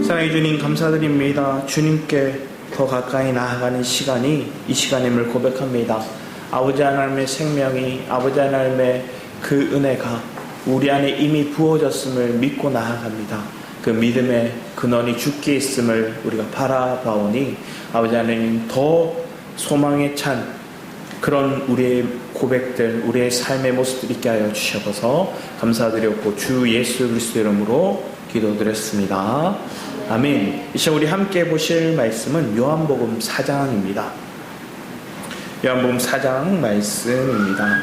사랑해 주님 감사드립니다. 주님께 더 가까이 나아가는 시간이 이 시간임을 고백합니다. 아버지 하나님의 생명이, 아버지 하나님의 그 은혜가 우리 안에 이미 부어졌음을 믿고 나아갑니다. 그 믿음의 근원이 주께 있음을 우리가 바라봐오니 아버지 하나님 더 소망에 찬 그런 우리의 고백들, 우리의 삶의 모습들 있게 하여 주셔서 감사드렸고 주 예수 그리스도 이름으로 기도드렸습니다. 아멘. 이제 우리 함께 보실 말씀은 요한복음 4장입니다. 요한복음 4장 말씀입니다.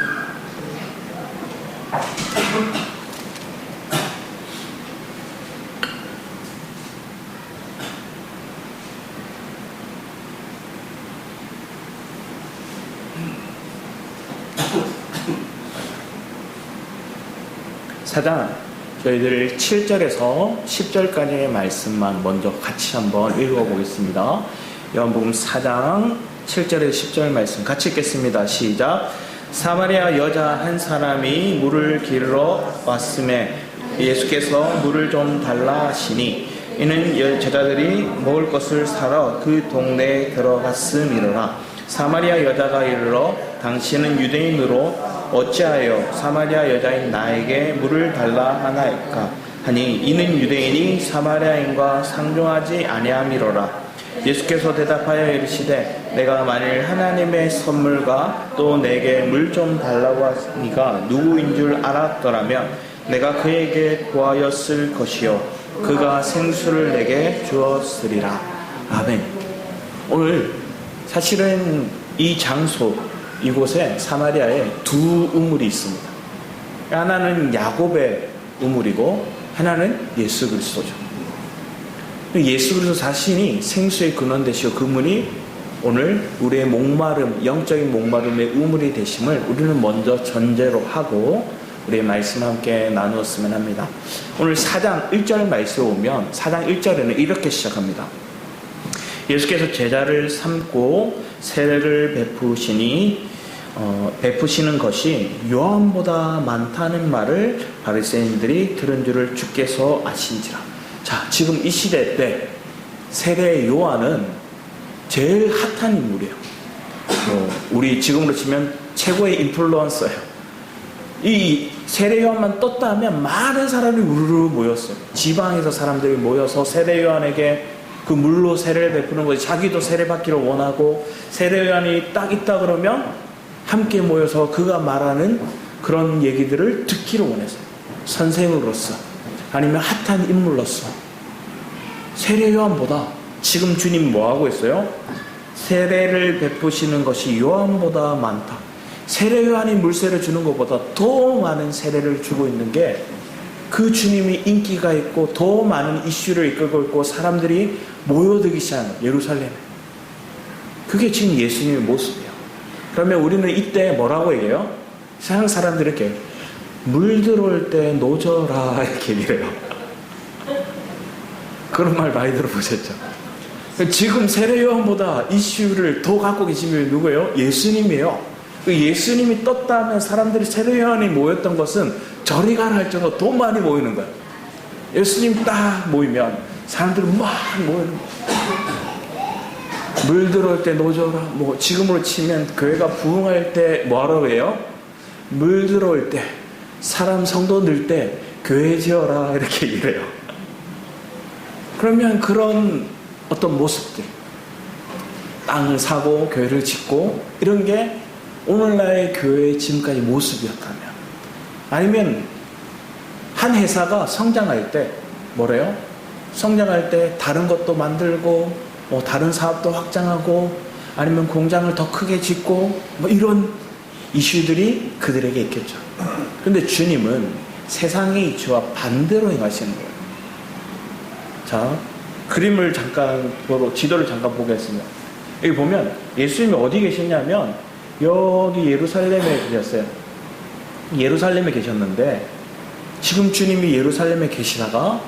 사장 저희들 7절에서 10절까지의 말씀만 먼저 같이 한번 읽어보겠습니다. 요한복음 4장 7절에서 10절 말씀 같이 읽겠습니다. 시작. 사마리아 여자 한 사람이 물을 길러 왔음에 예수께서 물을 좀 달라 하시니 이는 제자들이 먹을 것을 사러 그 동네에 들어갔음이로라. 사마리아 여자가 이르러 당신은 유대인으로 어찌하여 사마리아 여자인 나에게 물을 달라 하나이까 하니 이는 유대인이 사마리아인과 상종하지 아니함이로라. 예수께서 대답하여 이르시되 내가 만일 하나님의 선물과 또 내게 물 좀 달라고 하니가 누구인 줄 알았더라면 내가 그에게 구하였을 것이요 그가 생수를 내게 주었으리라. 아멘. 오늘 사실은 이 장소 이곳에 사마리아에 두 우물이 있습니다. 하나는 야곱의 우물이고 하나는 예수 그리스도죠. 예수 그리스도 자신이 생수의 근원 되시고 그분이 오늘 우리의 목마름, 영적인 목마름의 우물이 되심을 우리는 먼저 전제로 하고 우리의 말씀 함께 나누었으면 합니다. 오늘 4장 1절 말씀 오면 4장 1절에는 이렇게 시작합니다. 예수께서 제자를 삼고 세례를 베푸시는 것이 요한보다 많다는 말을 바리새인들이 들은 줄을 주께서 아신지라. 자, 지금 이 시대 때 세례 요한은 제일 핫한 인물이에요. 우리 지금으로 치면 최고의 인플루언서예요. 이 세례 요한만 떴다 하면 많은 사람이 우르르 모였어요. 지방에서 사람들이 모여서 세례 요한에게 그 물로 세례를 베푸는 거지. 자기도 세례 받기를 원하고 세례 요한이 딱 있다 그러면 함께 모여서 그가 말하는 그런 얘기들을 듣기를 원했어요. 선생으로서 아니면 핫한 인물로서. 세례 요한보다 지금 주님 뭐하고 있어요? 세례를 베푸시는 것이 요한보다 많다. 세례 요한이 물세를 주는 것보다 더 많은 세례를 주고 있는 게 그 주님이 인기가 있고 더 많은 이슈를 이끌고 있고 사람들이 모여들기 시작하는 예루살렘에. 그게 지금 예수님의 모습이에요. 그러면 우리는 이때 뭐라고 얘기해요? 세상 사람들이 이렇게 물 들어올 때 노져라 이렇게 얘기해요. 그런 말 많이 들어보셨죠? 지금 세례 요한보다 이슈를 더 갖고 계신 분이 누구예요? 예수님이에요. 예수님이 떴다 하면 사람들이 세례 요한이 모였던 것은 저리 가라 할 정도로 더 많이 모이는 거예요. 예수님 딱 모이면 사람들이 막 모이는 거예요. 물 들어올 때 노져라. 지금으로 치면 교회가 부흥할 때 뭐하라고 해요? 물 들어올 때, 사람 성도 늘 때 교회 지어라 이렇게 얘기해요. 그러면 그런 어떤 모습들, 땅을 사고 교회를 짓고 이런 게 오늘날의 교회의 지금까지 모습이었다면, 아니면 한 회사가 성장할 때 뭐래요? 성장할 때 다른 것도 만들고 다른 사업도 확장하고 아니면 공장을 더 크게 짓고 이런 이슈들이 그들에게 있겠죠. 그런데 주님은 세상의 이치와 반대로 행하시는 거예요. 자, 그림을 잠깐 지도를 잠깐 보겠습니다. 여기 보면 예수님이 어디 계셨냐면 여기 예루살렘에 계셨어요. 예루살렘에 계셨는데 지금 주님이 예루살렘에 계시다가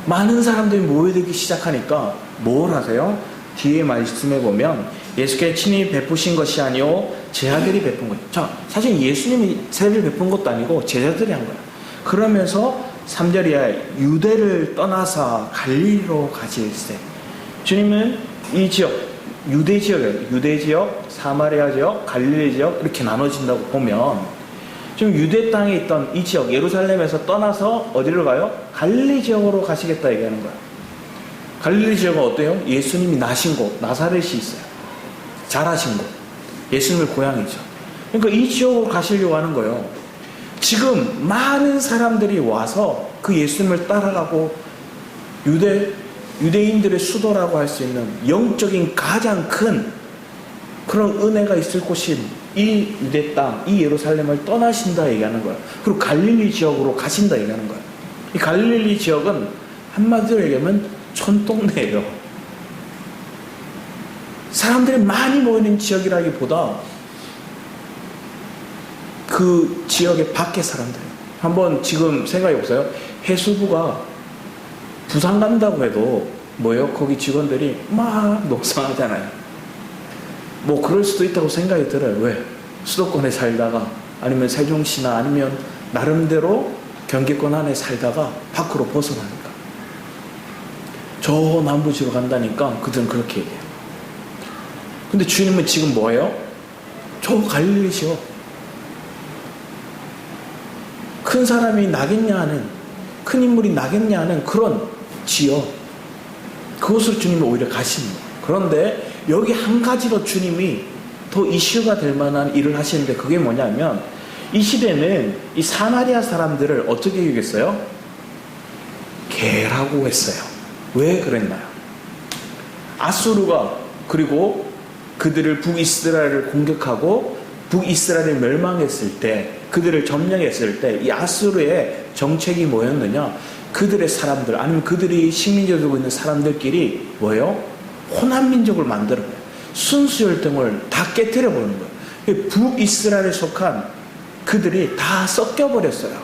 많은 사람들이 모여들기 시작하니까 뭘 하세요? 뒤에 말씀에 보면 예수께 친히 베푸신 것이 아니오 제자들이 베푼 거예요. 자, 사실 예수님이 세례를 베푼 것도 아니고 제자들이 한 거예요. 그러면서 3절이야. 유대를 떠나서 갈릴리로 가실세. 주님은 이 지역, 유대 지역이에요. 유대 지역, 사마리아 지역, 갈릴리 지역 이렇게 나눠진다고 보면 지금 유대 땅에 있던 이 지역, 예루살렘에서 떠나서 어디로 가요? 갈릴리 지역으로 가시겠다 얘기하는 거예요. 갈릴리 지역은 어때요? 예수님이 나신 곳, 나사렛이 있어요. 자라신 곳. 예수님의 고향이죠. 그러니까 이 지역으로 가시려고 하는 거예요. 지금 많은 사람들이 와서 그 예수님을 따라가고 유대인들의 수도라고 할 수 있는 영적인 가장 큰 그런 은혜가 있을 곳인 이 유대 땅, 이 예루살렘을 떠나신다 얘기하는 거예요. 그리고 갈릴리 지역으로 가신다 얘기하는 거예요. 이 갈릴리 지역은 한마디로 얘기하면 촌동네예요. 사람들이 많이 모이는 지역이라기보다 그 지역의 밖의 사람들. 한번 지금 생각해 보세요. 해수부가 부산 간다고 해도 뭐예요? 거기 직원들이 막 녹성하잖아요. 뭐 그럴 수도 있다고 생각이 들어요. 왜? 수도권에 살다가 아니면 세종시나 아니면 나름대로 경기권 안에 살다가 밖으로 벗어나니까. 저 남부지로 간다니까 그들은 그렇게 얘기해요. 근데 주님은 지금 뭐예요? 저 갈릴리 지역. 큰 사람이 나겠냐 하는, 큰 인물이 나겠냐 하는 그런 지역. 그곳을 주님이 오히려 가시는 거예요. 그런데 여기 한 가지로 주님이 더 이슈가 될 만한 일을 하시는데 그게 뭐냐면 이 시대는 이 사마리아 사람들을 어떻게 얘기했어요? 개라고 했어요. 왜 그랬나요? 아수르가 그리고 그들을 북이스라엘을 공격하고 북이스라엘이 멸망했을 때 그들을 점령했을 때 이 아수르의 정책이 뭐였느냐? 그들의 사람들 아니면 그들이 식민지를 두고 있는 사람들끼리 뭐예요? 혼합민족을 만들어요. 순수혈통을 다 깨뜨려버리는 거예요. 북이스라엘에 속한 그들이 다 섞여버렸어요.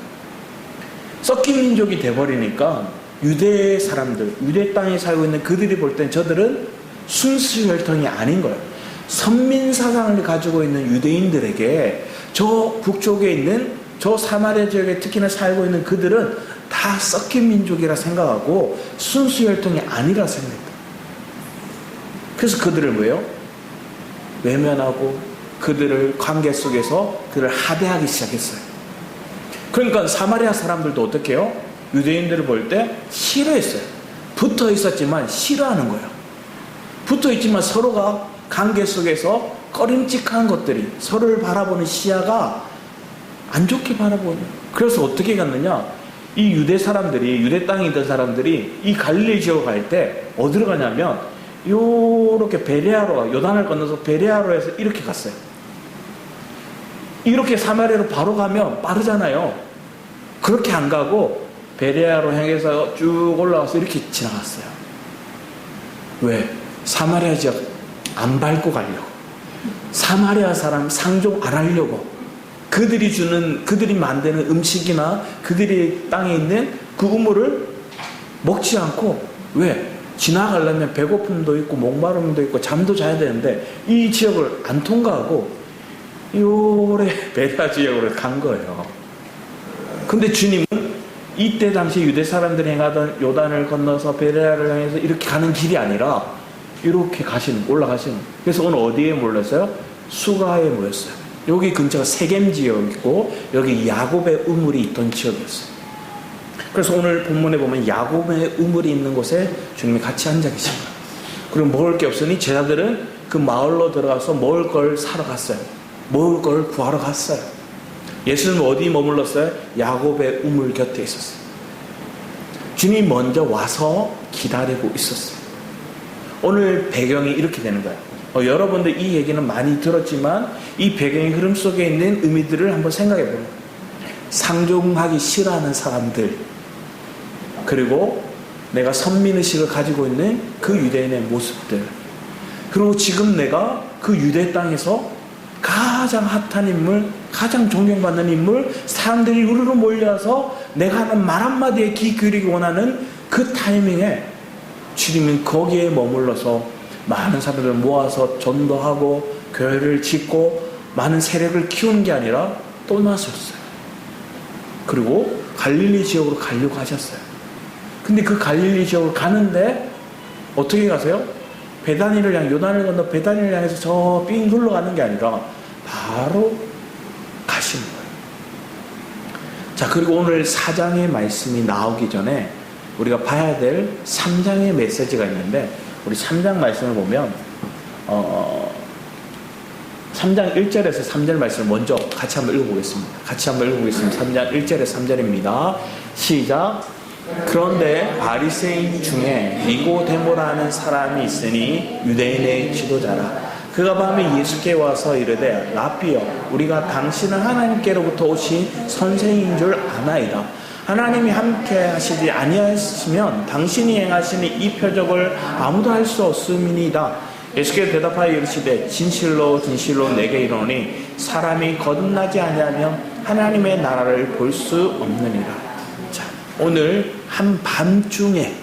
섞인 민족이 돼버리니까 유대 사람들, 유대 땅에 살고 있는 그들이 볼 땐 저들은 순수혈통이 아닌 거예요. 선민사상을 가지고 있는 유대인들에게 저 북쪽에 있는 저 사마리아 지역에 특히나 살고 있는 그들은 다 섞인 민족이라 생각하고 순수혈통이 아니라 생각했다. 그래서 그들을 뭐예요? 외면하고 그들을 관계 속에서 그들을 하대하기 시작했어요. 그러니까 사마리아 사람들도 어떻게 해요? 유대인들을 볼 때 싫어했어요. 붙어 있었지만 싫어하는 거예요. 붙어 있지만 서로가 관계 속에서 꺼림칙한 것들이 서로를 바라보는 시야가 안 좋게 바라보는. 그래서 어떻게 갔느냐? 이 유대 사람들이, 유대 땅에 있던 사람들이 이 갈릴리 지역 갈 때 어디로 가냐면 요렇게 베레아로, 요단을 건너서 베레아로 해서 이렇게 갔어요. 이렇게 사마리아로 바로 가면 빠르잖아요. 그렇게 안 가고 베레아로 향해서 쭉 올라와서 이렇게 지나갔어요. 왜? 사마리아 지역 안 밟고 가려고. 사마리아 사람 상종 안 하려고. 그들이 주는, 그들이 만드는 음식이나 그들이 땅에 있는 그 우물을 먹지 않고. 왜? 지나가려면 배고픔도 있고 목마름도 있고 잠도 자야 되는데 이 지역을 안 통과하고 요래 베레아 지역으로 간 거예요. 근데 주님은 이때 당시 유대 사람들이 행하던 요단을 건너서 베레아를 향해서 이렇게 가는 길이 아니라 이렇게 올라가시는. 그래서 오늘 어디에 몰렸어요? 수가에 모였어요. 여기 근처가 세겜 지역이고 여기 야곱의 우물이 있던 지역이었어요. 그래서 오늘 본문에 보면 야곱의 우물이 있는 곳에 주님이 같이 앉아 계십니다. 그리고 먹을 게 없으니 제자들은 그 마을로 들어가서 먹을 걸 사러 갔어요. 먹을 걸 구하러 갔어요. 예수는 어디 머물렀어요? 야곱의 우물 곁에 있었어요. 주님이 먼저 와서 기다리고 있었어요. 오늘 배경이 이렇게 되는 거예요. 여러분들 이 얘기는 많이 들었지만 이 배경의 흐름 속에 있는 의미들을 한번 생각해 보세요. 상종하기 싫어하는 사람들, 그리고 내가 선민의식을 가지고 있는 그 유대인의 모습들, 그리고 지금 내가 그 유대 땅에서 가장 핫한 인물, 가장 존경받는 인물, 사람들이 우르르 몰려와서 내가 하는 말 한마디에 귀 기울이기 원하는 그 타이밍에 주님은 거기에 머물러서 많은 사람들을 모아서 전도하고 교회를 짓고 많은 세력을 키우는 게 아니라 떠나셨어요. 그리고 갈릴리 지역으로 가려고 하셨어요. 근데 그 갈릴리 지역으로 가는데 어떻게 가세요? 베다니를 향해, 요단을 건너 베다니를 향해서 저 삥 둘러가는 게 아니라 바로 가시는 거예요. 자, 그리고 오늘 4장의 말씀이 나오기 전에 우리가 봐야 될 3장의 메시지가 있는데, 우리 3장 말씀을 보면 3장 1절에서 3절 말씀을 먼저 같이 한번 읽어보겠습니다. 3장 1절에서 3절입니다. 시작. 그런데 바리새인 중에 니고데모라는 사람이 있으니 유대인의 지도자라. 그가 밤에 예수께 와서 이르되 라삐여, 우리가 당신은 하나님께로부터 오신 선생인 줄 아나이다. 하나님이 함께 하시지 아니하시면 당신이 행하시는 이 표적을 아무도 할 수 없음이니이다. 예수께서 대답하여 이르시되 진실로 진실로 내게 이르노니 사람이 거듭나지 아니하면 하나님의 나라를 볼 수 없느니라. 자, 오늘 한밤중에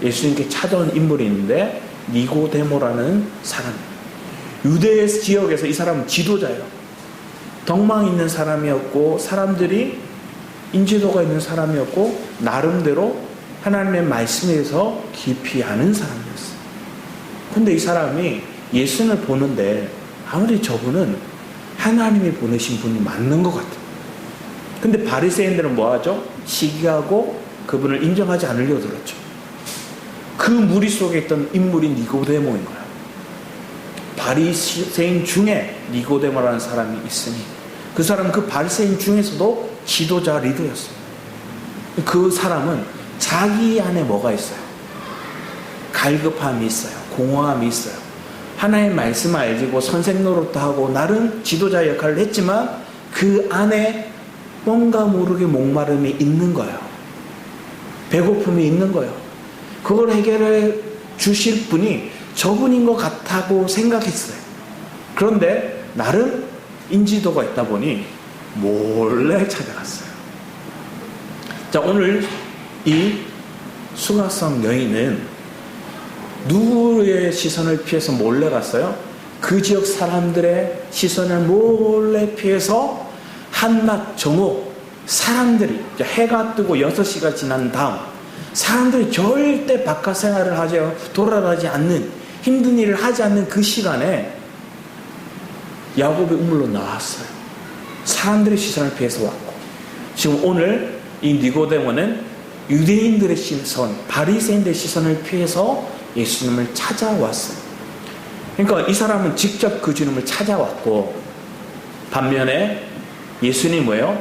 예수님께 찾아온 인물이 있는데 니고데모라는 사람입니다. 유대 지역에서 이 사람은 지도자예요. 덕망 있는 사람이었고 사람들이 인지도가 있는 사람이었고 나름대로 하나님의 말씀에 대해서 깊이 아는 사람이었어요. 근데 이 사람이 예수님을 보는데 아무리 저분은 하나님이 보내신 분이 맞는 것 같아요. 근데 바리새인들은 뭐하죠? 시기하고 그분을 인정하지 않으려고 들었죠. 그 무리 속에 있던 인물이 니고데모인 거야. 바리새인 중에 니고데모라는 사람이 있으니 그 사람은 그 바리새인 중에서도 지도자 리더였어요. 그 사람은 자기 안에 뭐가 있어요? 갈급함이 있어요. 공허함이 있어요. 하나님의 말씀을 알고 선생 노릇도 하고 나름 지도자 역할을 했지만 그 안에 뭔가 모르게 목마름이 있는 거예요. 배고픔이 있는 거예요. 그걸 해결해 주실 분이 저분인 것 같다고 생각했어요. 그런데 나름 인지도가 있다 보니 몰래 찾아갔어요. 자, 오늘 이 수가성 여인은 누구의 시선을 피해서 몰래 갔어요? 그 지역 사람들의 시선을 몰래 피해서 한낮 정오, 사람들이 해가 뜨고 6시가 지난 다음 사람들이 절대 바깥 생활을 하지 돌아가지 않는, 힘든 일을 하지 않는 그 시간에 야곱의 우물로 나왔어요. 사람들의 시선을 피해서 왔고, 지금 오늘 이 니고데모는 유대인들의 시선, 바리새인들의 시선을 피해서 예수님을 찾아왔어요. 그러니까 이 사람은 직접 그 주님을 찾아왔고, 반면에 예수님 뭐예요?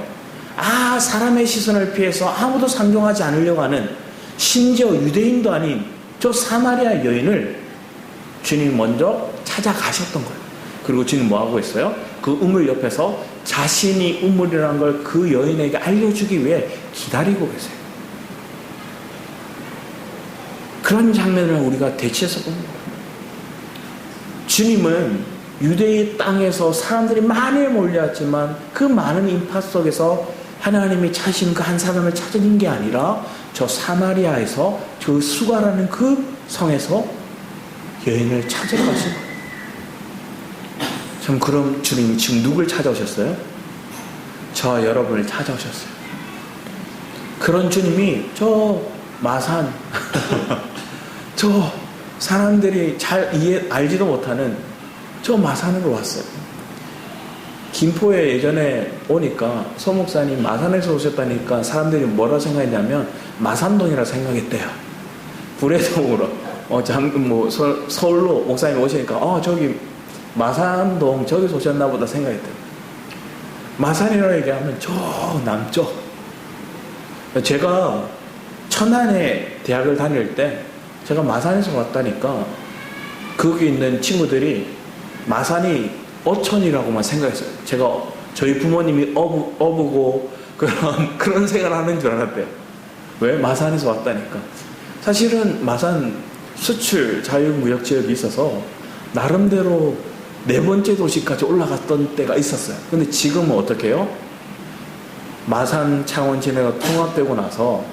사람의 시선을 피해서 아무도 상종하지 않으려고 하는, 심지어 유대인도 아닌 저 사마리아 여인을 주님이 먼저 찾아가셨던 거예요. 그리고 주님 뭐하고 있어요? 그 우물 옆에서 자신이 우물이라는 걸 그 여인에게 알려주기 위해 기다리고 계세요. 그런 장면을 우리가 대치해서 보는 거예요. 주님은 유대의 땅에서 사람들이 많이 몰려왔지만 그 많은 인파 속에서 하나님이 찾으신 그 한 사람을 찾은 게 아니라 저 사마리아에서 저 수가라는 그 성에서 여인을 찾으러 가신 거예요. 참, 그럼 주님이 지금 누굴 찾아오셨어요? 저와 여러분을 찾아오셨어요. 그런 주님이 저 마산 저 사람들이 잘 알지도 못하는 저 마산으로 왔어요. 김포에 예전에 오니까 서목사님 마산에서 오셨다니까 사람들이 뭐라 생각했냐면 마산동이라 생각했대요. 구례동으로 서울로 목사님 오시니까 저기 마산동 저기서 오셨나 보다 생각했대요. 마산이라고 얘기하면 저 남쪽. 제가 천안에 대학을 다닐 때 제가 마산에서 왔다니까 거기 있는 친구들이 마산이 어촌이라고만 생각했어요. 제가 저희 부모님이 어부고 그런 생각을 하는 줄 알았대요. 왜? 마산에서 왔다니까. 사실은 마산 수출 자유무역 지역이 있어서 나름대로 4번째 도시까지 올라갔던 때가 있었어요. 근데 지금은 어떻게 해요? 마산 창원 진해가 통합되고 나서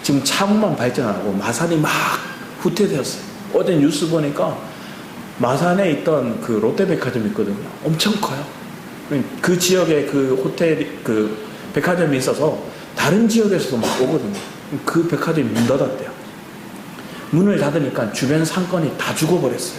지금 차고만 발전하고 마산이 막 후퇴되었어요. 어제 뉴스 보니까 마산에 있던 그 롯데백화점이 있거든요. 엄청 커요. 그 지역에 그 호텔, 그 백화점이 있어서 다른 지역에서도 막 오거든요. 그 백화점이 문 닫았대요. 문을 닫으니까 주변 상권이 다 죽어버렸어요.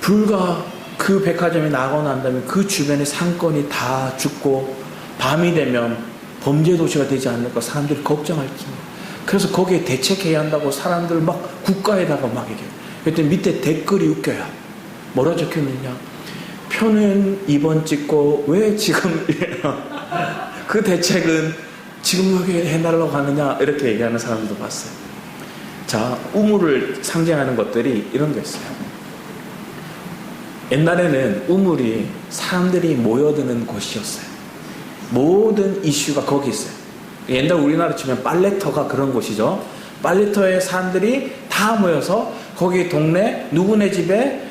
불과 그 백화점이 나가고 난 다음에 그 주변의 상권이 다 죽고 밤이 되면 범죄 도시가 되지 않을까 사람들이 걱정할 정도. 그래서 거기에 대책해야 한다고 사람들 막 국가에다가 막 얘기해요. 그랬더니 밑에 댓글이 웃겨요. 뭐라 적혀있느냐. 표는 이번 찍고 왜 지금 그 대책은 지금 여기 해달라고 하느냐 이렇게 얘기하는 사람들도 봤어요. 자, 우물을 상징하는 것들이 이런 게 있어요. 옛날에는 우물이 사람들이 모여드는 곳이었어요. 모든 이슈가 거기 있어요. 옛날 우리나라 치면 빨래터가 그런 곳이죠. 빨래터에 사람들이 다 모여서 거기 동네 누구네 집에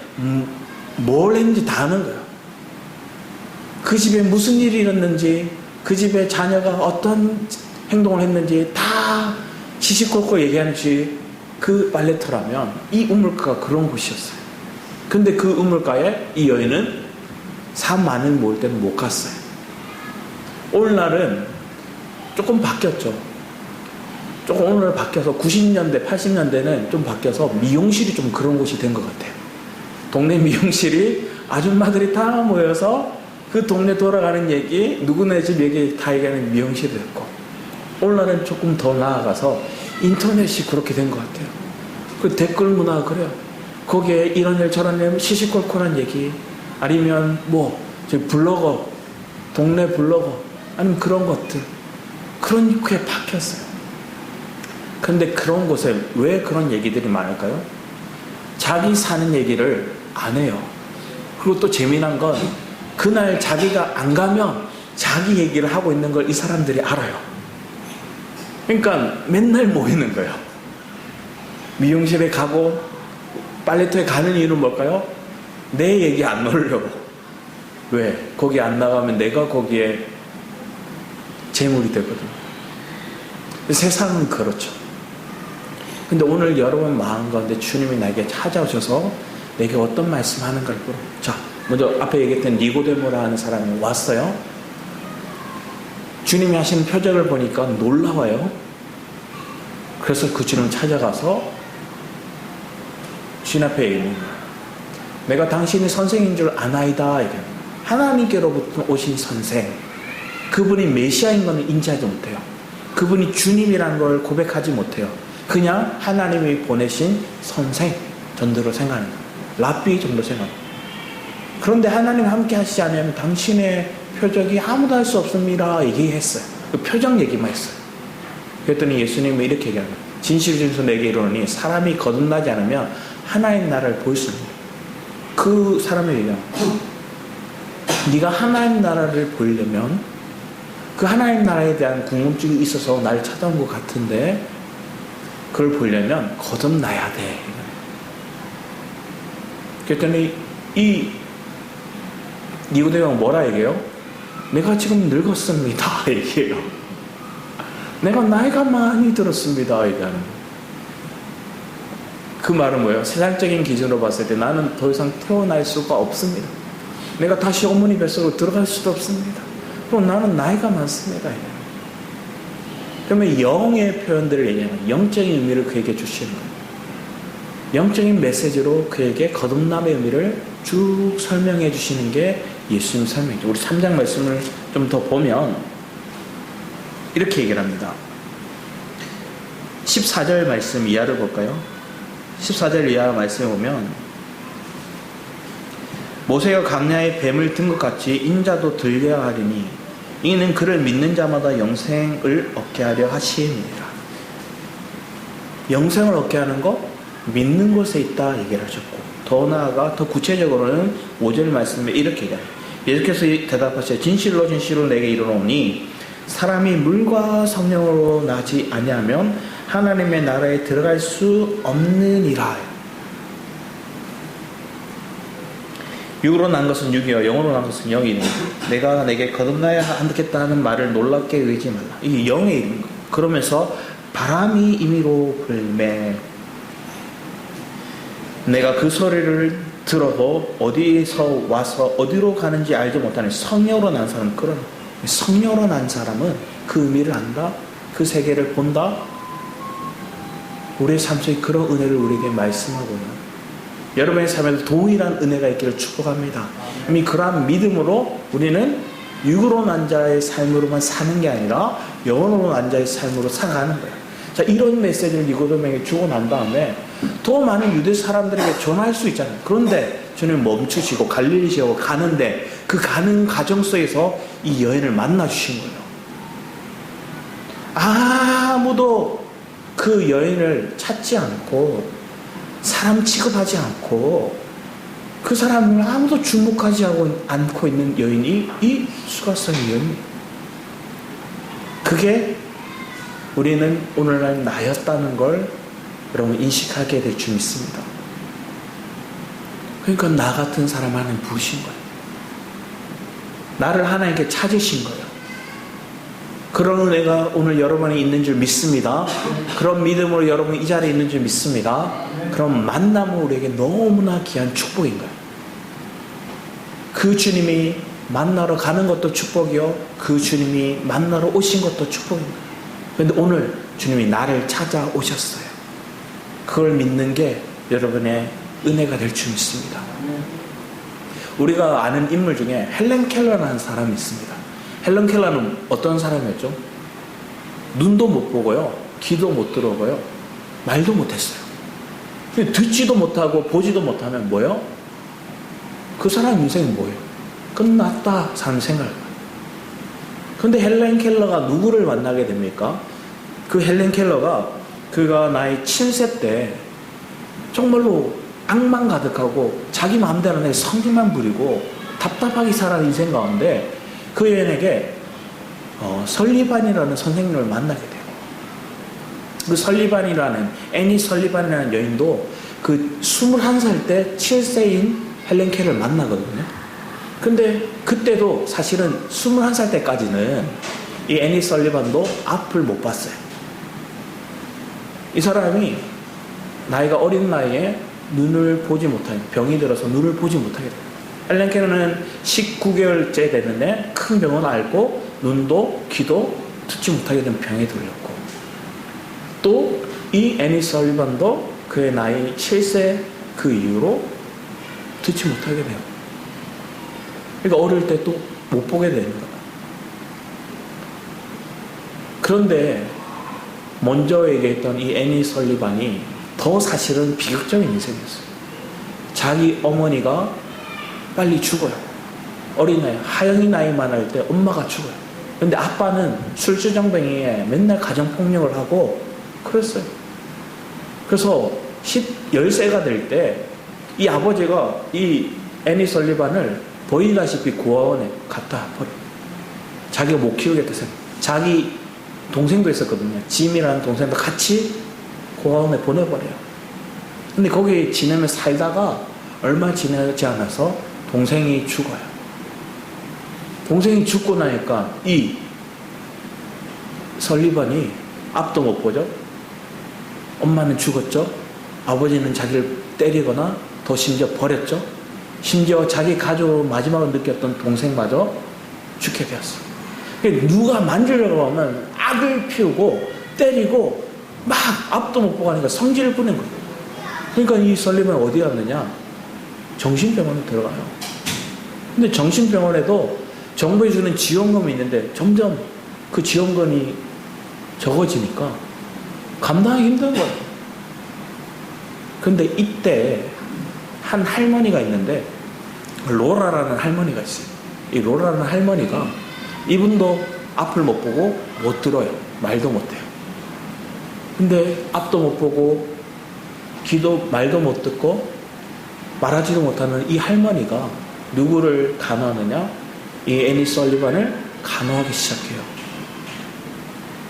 뭘 했는지 다 아는 거예요. 그 집에 무슨 일이 일어났는지, 그 집에 자녀가 어떤 행동을 했는지 다 시시콜콜 얘기하는지. 그 빨래터라면 이 우물가가 그런 곳이었어요. 근데 그 우물가에 이 여인은 사람 많은 모일 때는 못 갔어요. 오늘날은 조금 바뀌었죠. 조금 오늘 바뀌어서 90년대, 80년대는 좀 바뀌어서 미용실이 좀 그런 곳이 된 것 같아요. 동네 미용실이 아줌마들이 다 모여서 그 동네 돌아가는 얘기, 누구네 집 얘기 다 얘기하는 미용실이 됐고, 오늘날은 조금 더 나아가서 인터넷이 그렇게 된 것 같아요. 그 댓글 문화가 그래요. 거기에 이런 일 저런 일 시시콜콜한 얘기, 아니면 뭐 블로거, 동네 블로거, 아니면 그런 것들, 그런 게 바뀌었어요. 근데 그런 곳에 왜 그런 얘기들이 많을까요? 자기 사는 얘기를 안 해요. 그리고 또 재미난 건 그날 자기가 안 가면 자기 얘기를 하고 있는 걸 이 사람들이 알아요. 그러니까 맨날 모이는 거예요. 미용실에 가고 빨래터에 가는 이유는 뭘까요? 내 얘기 안 넣으려고. 왜? 거기 안 나가면 내가 거기에 재물이 되거든. 세상은 그렇죠. 근데 오늘 여러분 마음 가운데 주님이 나에게 찾아오셔서 내게 어떤 말씀하는 걸 보러. 자, 먼저 앞에 얘기했던 니고데모라 하는 사람이 왔어요. 주님이 하시는 표적을 보니까 놀라워요. 그래서 그 주님을 찾아가서 주님 앞에 있는 거예요. 내가 당신이 선생인 줄 아나이다. 하나님께로부터 오신 선생. 그분이 메시아인 것은 인지하지 못해요. 그분이 주님이라는 걸 고백하지 못해요. 그냥 하나님이 보내신 선생 정도로 생각하는 거예요. 랍비 정도 생각해요. 그런데 하나님 함께 하시지 않으면 당신의 표적이 아무도 할 수 없습니다. 얘기했어요. 그 표적 얘기만 했어요. 그랬더니 예수님은 이렇게 얘기합니다. 진실진서 내게 이르노니 사람이 거듭나지 않으면 하나님 나라를 볼 수 없습니다. 그 사람의 얘기합니다. 네가 하나님 나라를 보려면 그 하나님 나라에 대한 궁금증이 있어서 나를 찾아온 것 같은데 그걸 보려면 거듭나야 돼. 그랬더니 이 니고데모가 뭐라 얘기해요? 내가 지금 늙었습니다. 얘기해요. 내가 나이가 많이 들었습니다. 얘기하는 그 말은 뭐예요? 세상적인 기준으로 봤을 때 나는 더 이상 태어날 수가 없습니다. 내가 다시 어머니 뱃속으로 들어갈 수도 없습니다. 그럼 나는 나이가 많습니다. 그러면 영의 표현들을 얘기하면 영적인 의미를 그에게 주시는 거예요. 영적인 메시지로 그에게 거듭남의 의미를 쭉 설명해 주시는 게 예수님 설명이죠. 우리 3장 말씀을 좀 더 보면 이렇게 얘기를 합니다. 14절 말씀 이하를 볼까요? 14절 이하 말씀을 보면 모세가 광야에 뱀을 든 것 같이 인자도 들려야 하리니 이는 그를 믿는 자마다 영생을 얻게 하려 하시니라. 영생을 얻게 하는 거 믿는 곳에 있다 얘기를 하셨고, 더 나아가 더 구체적으로는 5절 말씀에 이렇게 얘기합니다. 예수께서 대답하시되 진실로 진실로 내게 이르노니 사람이 물과 성령으로 나지 아니하면 하나님의 나라에 들어갈 수 없느니라. 육으로 난 것은 육이요 영으로 난 것은 영이니 내가 내게 거듭나야 하겠다는 말을 놀랍게 여기지 말라. 이게 영의 이름인 거예요. 그러면서 바람이 임의로 불매 내가 그 소리를 들어도 어디에서 와서 어디로 가는지 알지 못하는 성령으로 난 사람은 그런 성녀로 난 사람은 그 의미를 안다, 그 세계를 본다. 우리의 삶 속에 그런 은혜를 우리에게 말씀하고요. 여러분의 삶에도 동일한 은혜가 있기를 축복합니다. 이미 그러한 믿음으로 우리는 육으로 난 자의 삶으로만 사는 게 아니라 영으로 난 자의 삶으로 살아가는 거예요. 자, 이런 메시지를 니고데모에게 주고 난 다음에 더 많은 유대 사람들에게 전할 수 있잖아요. 그런데 주님 멈추시고 갈릴리 지역으로 가는데 그 가는 과정 속에서 이 여인을 만나 주신 거예요. 아무도 그 여인을 찾지 않고 사람 취급하지 않고 그 사람을 아무도 주목하지 않고 있는 여인이 이 수가성의 여인이에요. 그게 우리는 오늘날 나였다는 걸 여러분 인식하게 될 줄 믿습니다. 그러니까 나 같은 사람 하나님 부르신 거예요. 나를 하나님께 찾으신 거예요. 그런 은혜가 오늘 여러분이 있는 줄 믿습니다. 그런 믿음으로 여러분이 이 자리에 있는 줄 믿습니다. 그런 만남은 우리에게 너무나 귀한 축복인 거예요. 그 주님이 만나러 가는 것도 축복이요, 그 주님이 만나러 오신 것도 축복입니다. 그런데 오늘 주님이 나를 찾아오셨어요. 그걸 믿는 게 여러분의 은혜가 될 줄 믿습니다. 우리가 아는 인물 중에 헬렌 켈러라는 사람이 있습니다. 헬렌 켈러는 어떤 사람이었죠? 눈도 못 보고요, 귀도 못 들어보고요, 말도 못했어요. 듣지도 못하고 보지도 못하면 뭐예요? 그 사람 인생이 뭐예요? 끝났다 사는 생각을 해요. 그런데 헬렌 켈러가 누구를 만나게 됩니까? 그 헬렌 켈러가 그가 나이 7세 때 정말로 악만 가득하고 자기 마음대로 내 성질만 부리고 답답하게 살아가는 인생 가운데 그 여인에게 설리반이라는 선생님을 만나게 돼요. 그 설리반이라는, 애니 설리반이라는 여인도 그 21살 때 7세인 헬렌 켈러를 만나거든요. 근데 그때도 사실은 21살 때까지는 이 애니 설리반도 앞을 못 봤어요. 이 사람이 나이가 어린 나이에 눈을 보지 못하는, 병이 들어서 눈을 보지 못하게 돼요. 헬렌 켈러는 19개월째 됐는데 큰 병을 앓고 눈도 귀도 듣지 못하게 된 병에 들렸고, 또 이 애니 설리반도 그의 나이 7세 그 이후로 듣지 못하게 돼요. 그러니까 어릴 때 또 못 보게 되는 거예요. 그런데 먼저 얘기했던 이 애니 설리반이 더 사실은 비극적인 인생이었어요. 자기 어머니가 빨리 죽어요. 어린 나이, 하영이 나이만 할 때 엄마가 죽어요. 근데 아빠는 술주정뱅이에 맨날 가정폭력을 하고 그랬어요. 그래서 10세가 될 때 이 아버지가 이 애니 설리반을 보이다시피 고아원에 갖다 버려요. 자기가 못 키우겠다 생각. 자기 동생도 있었거든요. 짐이라는 동생도 같이 고아원에 보내버려요. 근데 거기 지내며 살다가 얼마 지나지 않아서 동생이 죽어요. 동생이 죽고 나니까 이 설리반이 앞도 못 보죠. 엄마는 죽었죠. 아버지는 자기를 때리거나 더 심지어 버렸죠. 심지어 자기 가족으로 마지막으로 느꼈던 동생마저 죽게 되었어요. 누가 만지려고 하면 악을 피우고 때리고 막 앞도 못 보고 하니까 성질을 부리는 거예요. 그러니까 이 설리반이 어디 갔느냐? 정신병원에 들어가요. 근데 정신병원에도 정부에 주는 지원금이 있는데 점점 그 지원금이 적어지니까 감당하기 힘든 거예요. 근데 이때 한 할머니가 있는데 로라라는 할머니가 있어요. 이 로라라는 할머니가 이분도 앞을 못 보고 못 들어요. 말도 못해요. 근데 앞도 못 보고 귀도 말도 못 듣고 말하지도 못하는 이 할머니가 누구를 간호하느냐? 이 애니 설리반을 간호하기 시작해요.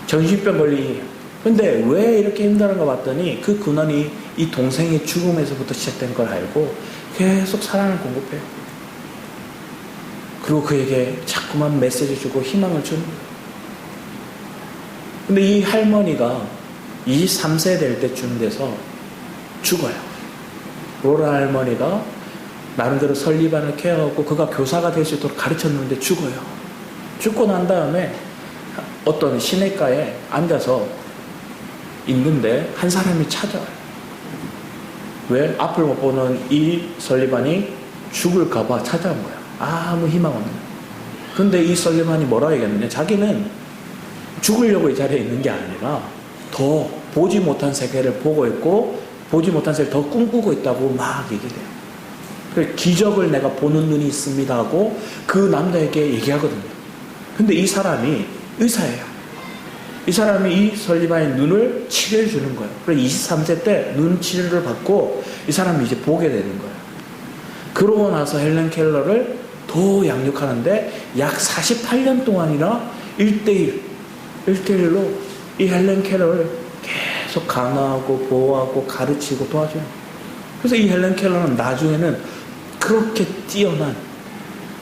정신병 걸리니. 근데 왜 이렇게 힘들어한가 봤더니 그 근원이 이 동생의 죽음에서부터 시작된 걸 알고 계속 사랑을 공급해요. 그리고 그에게 자꾸만 메시지 주고 희망을 주는 거예요. 근데 이 할머니가 23세 될 때쯤 돼서 죽어요. 로라 할머니가 나름대로 설리반을 케어하고 그가 교사가 될 수 있도록 가르쳤는데 죽어요. 죽고 난 다음에 어떤 시내가에 앉아서 있는데 한 사람이 찾아와요. 왜? 앞을 못 보는 이 설리반이 죽을까봐 찾아온 거야. 아무 희망 없는. 근데 이 설리반이 뭐라 얘기했느냐? 자기는 죽으려고 이 자리에 있는 게 아니라 더 보지 못한 세계를 보고 있고 보지 못한 세계를 더 꿈꾸고 있다고 막 얘기를 해요. 그래서 기적을 내가 보는 눈이 있습니다 하고 그 남자에게 얘기하거든요. 근데 이 사람이 의사예요. 이 사람이 이 설리반의 눈을 치료해 주는 거예요. 그래서 23세 때 눈 치료를 받고 이 사람이 이제 보게 되는 거예요. 그러고 나서 헬렌 켈러를 더 양육하는데 약 48년 동안이나 1대1로 이 헬렌 켈러를 계속 강화하고 보호하고 가르치고 도와줘요. 그래서 이 헬렌 켈러는 나중에는 그렇게 뛰어난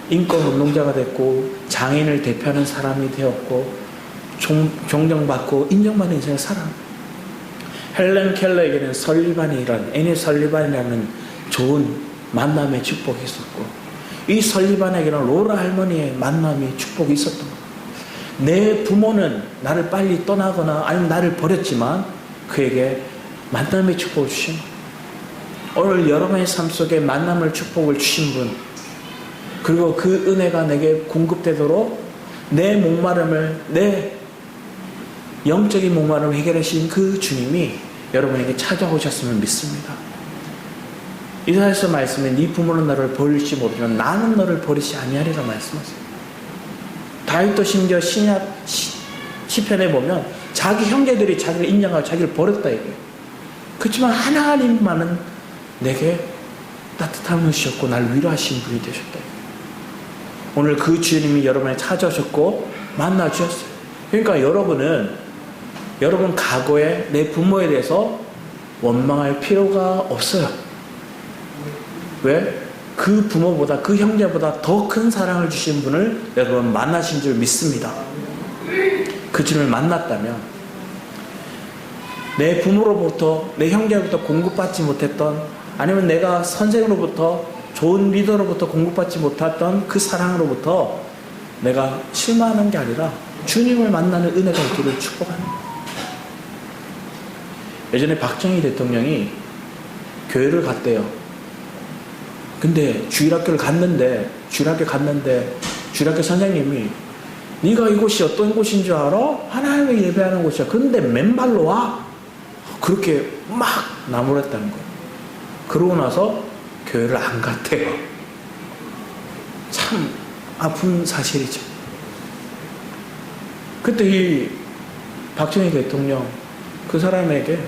인권운동자가 됐고 장애인을 대표하는 사람이 되었고 존경받고 인정받는 인생을 살아갑니다. 헬렌 켈러에게는 애니 설리반이라는 좋은 만남의 축복이 있었고 이 설리반에게는 로라 할머니의 만남의 축복이 있었던 거예요. 내 부모는 나를 빨리 떠나거나 아니면 나를 버렸지만 그에게 만남의 축복을 주신 거예요. 오늘 여러분의 삶 속에 만남을 축복을 주신 분 그리고 그 은혜가 내게 공급되도록 내 목마름을 내 영적인 목마름을 해결하신 그 주님이 여러분에게 찾아오셨으면 믿습니다. 이사야서 말씀에 네 부모는 너를 버릴지 모르지만 나는 너를 버리지 아니하리라 말씀하세요. 다윗도 심지어 신약 시편에 보면 자기 형제들이 자기를 인정하고 자기를 버렸다 얘기해요. 그렇지만 하나님만은 내게 따뜻함을 주셨고 날 위로하신 분이 되셨다. 오늘 그 주님이 여러분을 찾아오셨고 만나 주셨어요. 그러니까 여러분 과거에 내 부모에 대해서 원망할 필요가 없어요. 왜? 그 부모보다 그 형제보다 더 큰 사랑을 주신 분을 여러분 만나신 줄 믿습니다. 그 주님을 만났다면 내 부모로부터 내 형제로부터 공급받지 못했던 아니면 내가 선생으로부터 좋은 리더로부터 공급받지 못했던 그 사랑으로부터 내가 실망하는 게 아니라 주님을 만나는 은혜가 있기를 축복합니다. 예전에 박정희 대통령이 교회를 갔대요. 근데 주일학교 갔는데 주일학교 선생님이 네가 이곳이 어떤 곳인 줄 알아? 하나님을 예배하는 곳이야. 근데 맨발로 와? 그렇게 막 나무랬다는 거예요. 그러고 나서 교회를 안 갔대요. 참 아픈 사실이죠. 그때 이 박정희 대통령 그 사람에게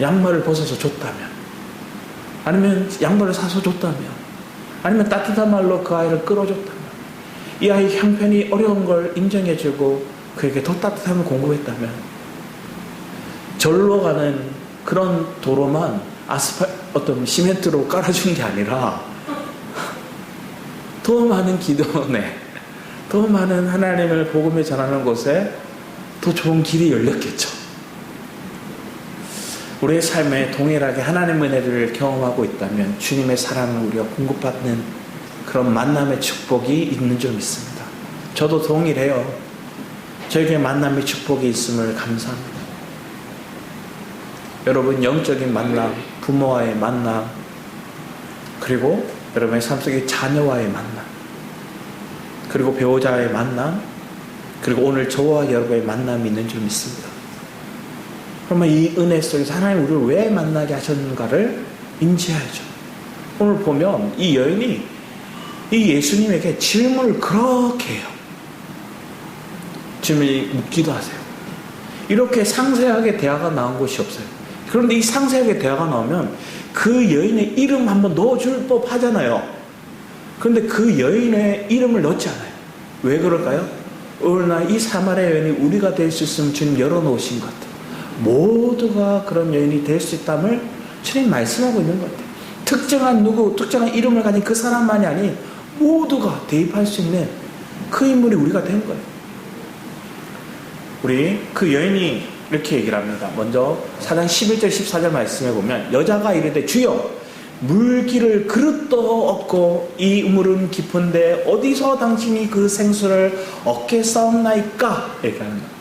양말을 벗어서 줬다면 아니면 양말을 사서 줬다면 아니면 따뜻한 말로 그 아이를 끌어줬다면 이 아이 형편이 어려운 걸 인정해주고 그에게 더 따뜻함을 공급했다면 절로 가는 그런 도로만 어떤 시멘트로 깔아준 게 아니라 더 많은 기도원에 더 많은 하나님을 복음에 전하는 곳에 더 좋은 길이 열렸겠죠. 우리의 삶에 동일하게 하나님의 은혜를 경험하고 있다면 주님의 사랑을 우리가 공급받는 그런 만남의 축복이 있는 줄 믿습니다. 저도 동일해요. 저에게 만남의 축복이 있음을 감사합니다. 여러분 영적인 만남, 부모와의 만남, 그리고 여러분의 삶 속의 자녀와의 만남, 그리고 배우자의 만남, 그리고 오늘 저와 여러분의 만남이 있는 줄 믿습니다. 그러면 이 은혜 속에서 하나님 우리를 왜 만나게 하셨는가를 인지해야죠. 오늘 보면 이 여인이 이 예수님에게 질문을 그렇게 해요. 질문이 묻기도 하세요. 이렇게 상세하게 대화가 나온 곳이 없어요. 그런데 이 상세하게 대화가 나오면 그 여인의 이름 한번 넣어줄 법 하잖아요. 그런데 그 여인의 이름을 넣지 않아요. 왜 그럴까요? 오늘날 이 사마리아 여인이 우리가 될 수 있으면 주님 열어놓으신 것 같아요. 모두가 그런 여인이 될 수 있다면 주님 말씀하고 있는 것 같아요. 특정한 이름을 가진 그 사람만이 아닌 모두가 대입할 수 있는 그 인물이 우리가 된 거예요. 우리 그 여인이 이렇게 얘기를 합니다. 먼저 4장 11절 14절 말씀해 보면 여자가 이르되 주여 물기를 그릇도 없고 이 우물은 깊은데 어디서 당신이 그 생수를 얻겠사옵나이까? 얘기하는 거예요.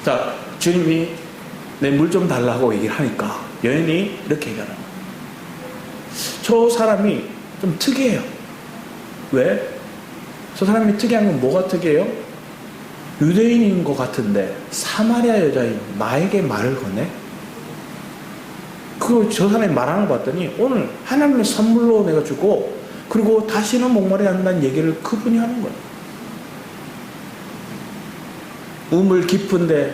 자, 주님이 내 물 좀 달라고 얘기를 하니까 여인이 이렇게 얘기하는 거예요. 저 사람이 좀 특이해요. 왜? 저 사람이 특이한 건 뭐가 특이해요? 유대인인 것 같은데 사마리아 여자인 나에게 말을 거네? 그리고 저 사람이 말하는 거 봤더니 오늘 하나님의 선물로 내가 주고 그리고 다시는 목마르지 않는다는 얘기를 그분이 하는 거예요. 우물 깊은데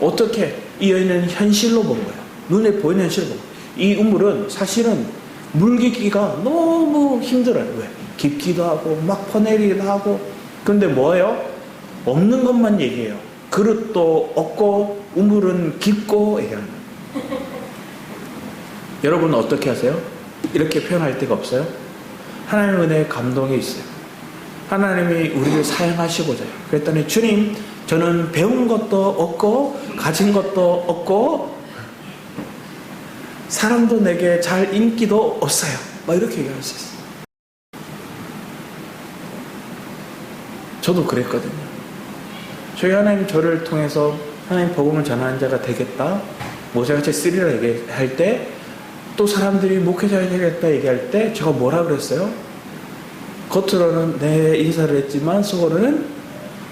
어떻게 이 여인은 현실로 본 거예요. 눈에 보이는 현실로 본 거예요. 이 우물은 사실은 물 깊기가 너무 힘들어요. 왜? 깊기도 하고 막 퍼내리기도 하고. 그런데 뭐예요? 없는 것만 얘기해요. 그릇도 없고 우물은 깊고 얘기하는 거예요. 여러분은 어떻게 하세요? 이렇게 표현할 데가 없어요? 하나님의 은혜에 감동이 있어요. 하나님이 우리를 사용하시고자 해요. 그랬더니 주님, 저는 배운 것도 없고 가진 것도 없고 사람도 내게 잘 인기도 없어요. 막 이렇게 얘기할 수 있어요. 저도 그랬거든요. 저희 하나님 저를 통해서 하나님 복음을 전하는 자가 되겠다, 모세같이 쓰리라 얘기할 때, 또 사람들이 목회자가 되겠다 얘기할 때 제가 뭐라 그랬어요? 겉으로는 내 인사를 했지만 속으로는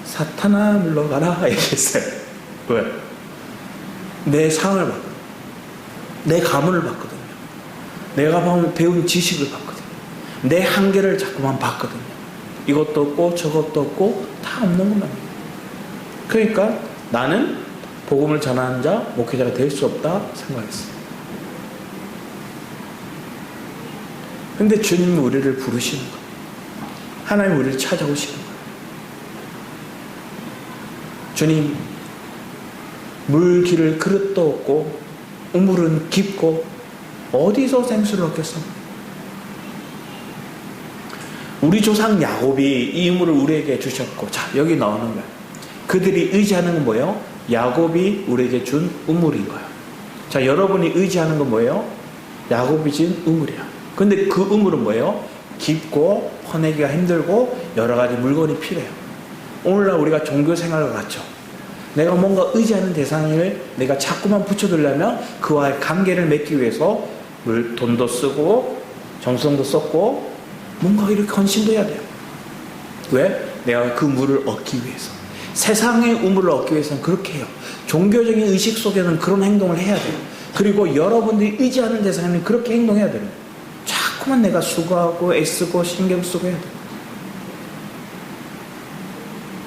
사탄아 물러가라 얘기했어요. 왜? 내 상을 받거든요. 내 가문을 받거든요. 내가 배운 지식을 받거든요. 내 한계를 자꾸만 받거든요. 이것도 없고 저것도 없고 다 없는 것만입니다. 그러니까 나는 복음을 전하는 자, 목회자가 될 수 없다 생각했어요. 근데 주님이 우리를 부르시는 거예요. 하나님 우리를 찾아오시는 거예요. 주님, 물길을 그릇도 없고 우물은 깊고 어디서 생수를 얻겠습니까? 우리 조상 야곱이 이 우물을 우리에게 주셨고, 자 여기 나오는 거예요. 그들이 의지하는 건 뭐예요? 야곱이 우리에게 준 우물인 거예요. 자, 여러분이 의지하는 건 뭐예요? 야곱이 준 우물이야. 근데 그 우물은 뭐예요? 깊고 퍼내기가 힘들고 여러 가지 물건이 필요해요. 오늘날 우리가 종교 생활과 같죠. 내가 뭔가 의지하는 대상을 내가 자꾸만 붙여두려면 그와의 관계를 맺기 위해서 돈도 쓰고 정성도 썼고 뭔가 이렇게 헌신도 해야 돼요. 왜? 내가 그 물을 얻기 위해서. 세상의 우물을 얻기 위해서는 그렇게 해요. 종교적인 의식 속에는 그런 행동을 해야 돼요. 그리고 여러분들이 의지하는 대상에는 그렇게 행동해야 돼요. 자꾸만 내가 수고하고 애쓰고 신경 쓰고 해야 돼요.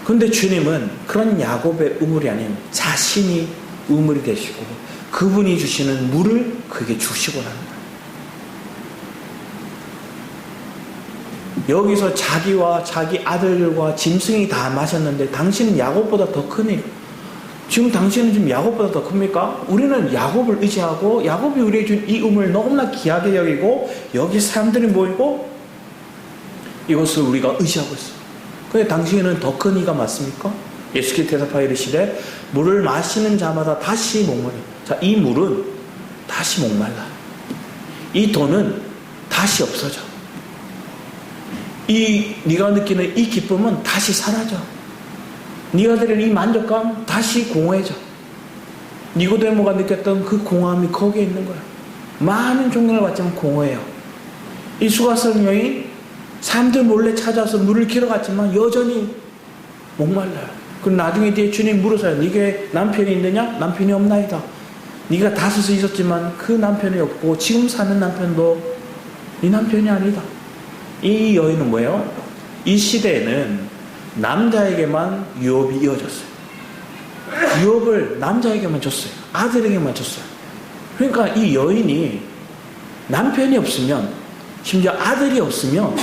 근데 주님은 그런 야곱의 우물이 아닌 자신이 우물이 되시고 그분이 주시는 물을 그에게 주시고 하는 거예요. 여기서 자기와 자기 아들과 짐승이 다 마셨는데 당신은 야곱보다 더 크니? 지금 당신은 지금 야곱보다 더 큽니까? 우리는 야곱을 의지하고 야곱이 우리에게 준 이 우물을 너무나 귀하게 여기고 여기 사람들이 모이고 이것을 우리가 의지하고 있어요. 근데 당신은 더 큰 이가 맞습니까? 예수께서 대답하여 이르시되 물을 마시는 자마다 다시 목마르다. 자, 이 물은 다시 목말라. 이 돈은 다시 없어져. 네가 느끼는 이 기쁨은 다시 사라져. 네가 드리는 이 만족감 다시 공허해져. 니고데모가 느꼈던 그 공허함이 거기에 있는 거야. 많은 존경을 받지만 공허해요. 이 수가성 여인 사람들 몰래 찾아서 물을 길어갔지만 여전히 목말라요. 그럼 나중에 뒤에 주님 물으세요. 네게 남편이 있느냐? 남편이 없나이다. 네가 다섯이 있었지만 그 남편이 없고 지금 사는 남편도 네 남편이 아니다. 이 여인은 뭐예요? 이 시대에는 남자에게만 유업이 이어졌어요. 유업을 남자에게만 줬어요. 아들에게만 줬어요. 그러니까 이 여인이 남편이 없으면 심지어 아들이 없으면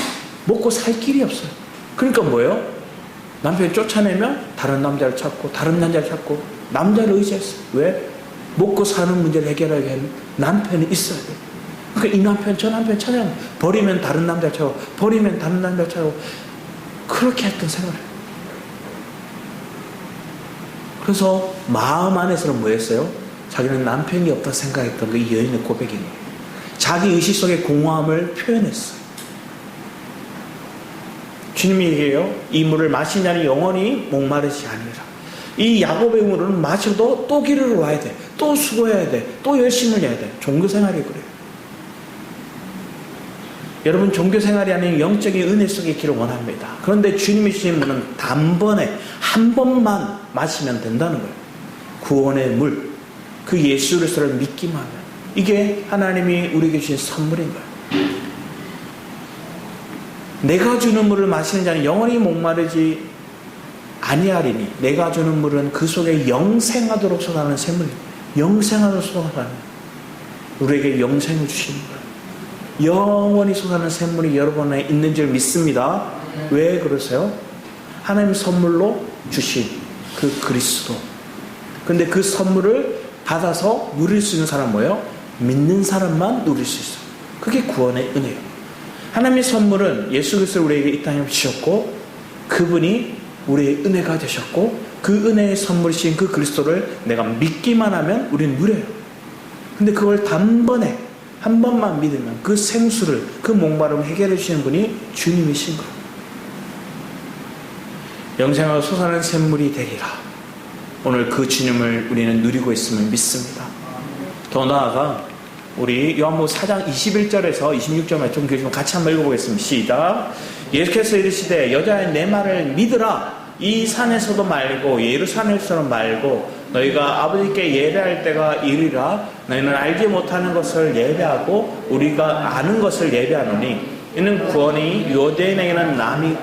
먹고 살 길이 없어요. 그러니까 뭐예요? 남편이 쫓아내면 다른 남자를 찾고 다른 남자를 찾고 남자를 의지했어요. 왜? 먹고 사는 문제를 해결하게 하는 남편이 있어야 돼요. 그러니까 이 남편 저 남편 찾아요. 버리면 다른 남자를 찾고 버리면 다른 남자를 찾고 그렇게 했던 생활을. 그래서 마음 안에서는 뭐였어요? 자기는 남편이 없다 생각했던 그 이 여인의 고백인 거예요. 자기 의식 속의 공허함을 표현했어요. 주님이 얘기해요. 이 물을 마신 자는 영원히 목마르지 아니라. 이 야곱의 물은 마셔도 또 기르러 와야 돼. 또 수고해야 돼. 또 열심을 해야 돼. 종교생활이 그래요. 여러분, 종교생활이 아닌 영적인 은혜 속에 있기를 원합니다. 그런데 주님이 주신 물은 단번에 한 번만 마시면 된다는 거예요. 구원의 물, 그 예수 그리스도를 믿기만 하면. 이게 하나님이 우리에게 주신 선물인 거예요. 내가 주는 물을 마시는 자는 영원히 목마르지 아니하리니, 내가 주는 물은 그 속에 영생하도록 쏟아나는 샘물입니다. 영생하도록 쏟아나는, 우리에게 영생을 주시는 거예요. 영원히 쏟아나는 샘물이 여러분 안에 있는 줄 믿습니다. 왜 그러세요? 하나님 선물로 주신 그 그리스도. 근데 그 선물을 받아서 누릴 수 있는 사람은 뭐예요? 믿는 사람만 누릴 수 있어요. 그게 구원의 은혜예요. 하나님의 선물은 예수 그리스도를 우리에게 이 땅에 주셨고, 그분이 우리의 은혜가 되셨고, 그 은혜의 선물이신 그 그리스도를 내가 믿기만 하면 우리는 누려요. 근데 그걸 단번에 한 번만 믿으면 그 생수를, 그 목마름을 해결해 주시는 분이 주님이신 거예요. 영생하고 솟아나는 샘물이 되리라. 오늘 그 주님을 우리는 누리고 있음을 믿습니다. 더 나아가 우리 요한복음 4장 21절에서 26절만 좀 교시면 같이 한번 읽어보겠습니다. 시작. 예수께서 이르시되 여자여 내 말을 믿으라. 이 산에서도 말고 예루살렘에서도 말고 너희가 아버지께 예배할 때가 이르리라. 너희는 알지 못하는 것을 예배하고 우리가 아는 것을 예배하노니 이는 구원이 유대인에게는 남이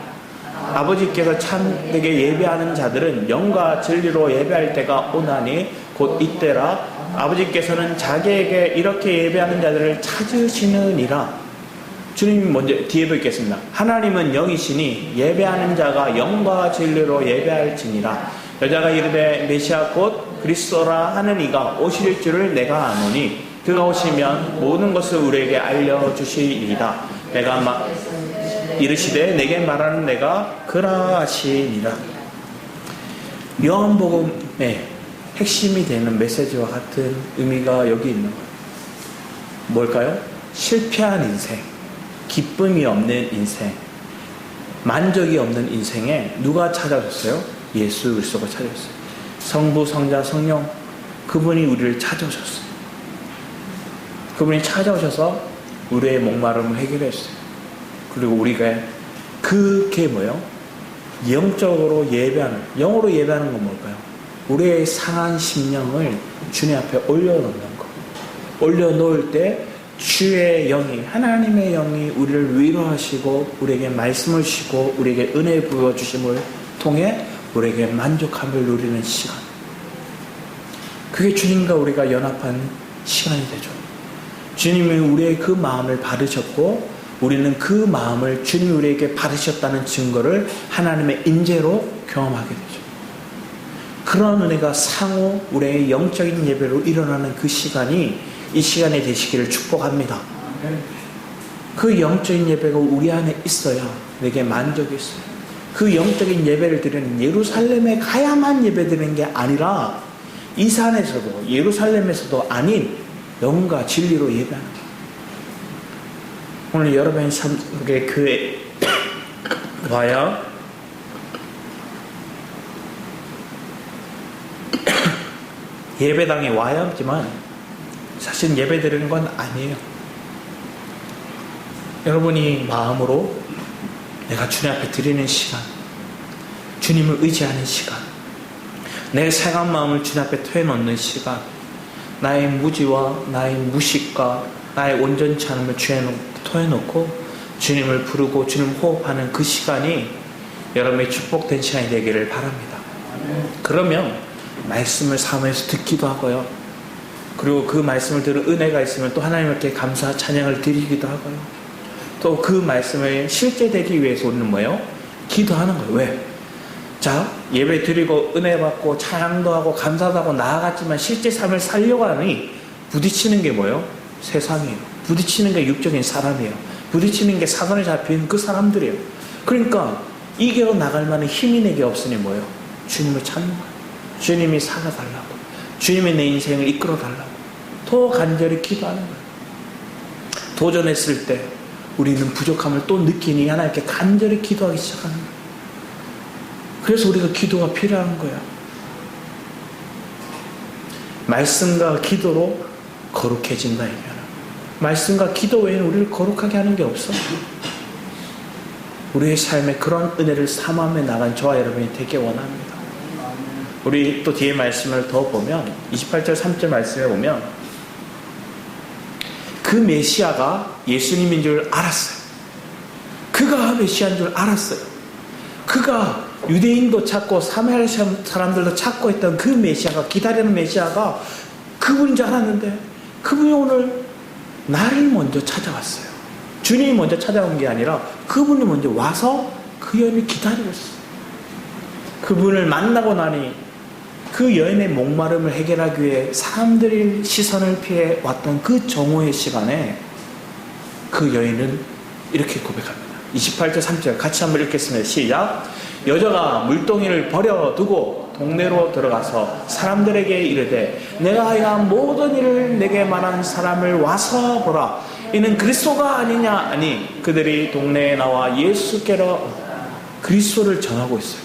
아버지께서 참되게 예배하는 자들은 영과 진리로 예배할 때가 오나니 곧 이때라. 아버지께서는 자기에게 이렇게 예배하는 자들을 찾으시느니라. 주님 먼저 뒤에도 있겠습니다. 하나님은 영이시니 예배하는 자가 영과 진리로 예배할지니라. 여자가 이르되 메시아 곧 그리스도라 하는 이가 오실 줄을 내가 아노니 그가 오시면 모든 것을 우리에게 알려주시리이다. 내가 이르시되 내게 말하는 내가 그라 하시니라. 요한복음의 핵심이 되는 메시지와 같은 의미가 여기 있는 거예요. 뭘까요? 실패한 인생, 기쁨이 없는 인생, 만족이 없는 인생에 누가 찾아줬어요? 예수 그리스도가 찾아줬어요. 성부, 성자, 성령, 그분이 우리를 찾아오셨어요. 그분이 찾아오셔서 우리의 목마름을 해결했어요. 그리고 우리가 그게 뭐예요? 영적으로 예배하는, 영으로 예배하는 건 뭘까요? 우리의 상한 심령을 주님 앞에 올려놓는 것. 올려놓을 때 주의 영이, 하나님의 영이 우리를 위로하시고 우리에게 말씀을 주시고 우리에게 은혜 부어주심을 통해 우리에게 만족함을 누리는 시간. 그게 주님과 우리가 연합한 시간이 되죠. 주님이 우리의 그 마음을 받으셨고 우리는 그 마음을 주님이 우리에게 받으셨다는 증거를 하나님의 인재로 경험하게 되죠. 그런 은혜가 상호 우리의 영적인 예배로 일어나는 그 시간이 이 시간에 되시기를 축복합니다. 그 영적인 예배가 우리 안에 있어야 내게 만족이 있어요. 그 영적인 예배를 드리는 예루살렘에 가야만 예배 드리는 게 아니라 이 산에서도 예루살렘에서도 아닌 영과 진리로 예배하는 거예요. 오늘 여러분이 우리 교회에 와야 예배당에 와야 하지만 사실 예배 드리는 건 아니에요. 여러분이 마음으로 내가 주님 앞에 드리는 시간, 주님을 의지하는 시간, 내 상한 마음을 주님 앞에 토해놓는 시간, 나의 무지와 나의 무식과 나의 온전치 않음을 주님 앞에 토해놓고 주님을 부르고 주님 호흡하는 그 시간이 여러분의 축복된 시간이 되기를 바랍니다. 그러면 말씀을 사모해서 듣기도 하고요. 그리고 그 말씀을 들은 은혜가 있으면 또 하나님께 감사 찬양을 드리기도 하고요. 또 그 말씀을 실제되기 위해서 우리는 뭐예요? 기도하는 거예요. 왜? 자, 예배 드리고 은혜 받고 찬양도 하고 감사도 하고 나아갔지만 실제 삶을 살려고 하니 부딪히는 게 뭐예요? 세상이에요. 부딪히는 게 육적인 사람이에요. 부딪히는 게 사단에 잡힌 그 사람들이에요. 그러니까 이겨 나갈 만한 힘이 내게 없으니 뭐예요? 주님을 찾는 거예요. 주님이 살아달라고, 주님이 내 인생을 이끌어 달라고 더 간절히 기도하는 거예요. 도전했을 때 우리는 부족함을 또 느끼니 하나님께 간절히 기도하기 시작하는 거예요. 그래서 우리가 기도가 필요한 거야. 말씀과 기도로 거룩해진다 얘기하는 거야. 말씀과 기도 외에는 우리를 거룩하게 하는 게 없어. 우리의 삶에 그런 은혜를 사모하며 나간 저와 여러분이 되게 원합니다. 우리 또 뒤에 말씀을 더 보면 28절 3절 말씀에 보면 그 메시아가 예수님인 줄 알았어요. 그가 메시아인 줄 알았어요. 그가 유대인도 찾고 사마리아 사람들도 찾고 있던 그 메시아가, 기다리는 메시아가 그분인 줄 알았는데 그분이 오늘 나를 먼저 찾아왔어요. 주님이 먼저 찾아온 게 아니라 그분이 먼저 와서 그 여인을 기다리고 있어요. 그분을 만나고 나니 그 여인의 목마름을 해결하기 위해 사람들의 시선을 피해 왔던 그 정오의 시간에 그 여인은 이렇게 고백합니다. 28절 3절 같이 한번 읽겠습니다. 시작. 여자가 물동이를 버려두고 동네로 들어가서 사람들에게 이르되 내가 하여간 모든 일을 내게 말한 사람을 와서 보라. 이는 그리스도가 아니냐. 아니 그들이 동네에 나와 예수께로 그리스도를 전하고 있어요.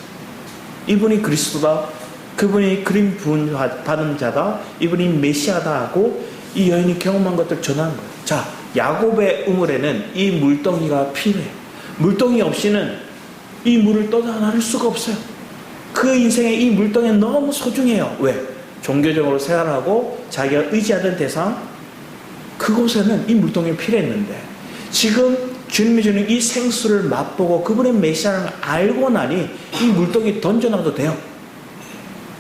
이분이 그리스도다. 그분이 그림 부은 받은 자다. 이분이 메시아다 하고 이 여인이 경험한 것들을 전하는 거예요. 자, 야곱의 우물에는 이 물동이가 필요해요. 물동이 없이는 이 물을 떠나갈 수가 없어요. 그 인생에 이 물동이 너무 소중해요. 왜? 종교적으로 생활하고 자기가 의지하던 대상 그곳에는 이 물동이 필요했는데 지금 주님이 주는 이 생수를 맛보고 그분의 메시아를 알고 나니 이 물동이 던져놔도 돼요.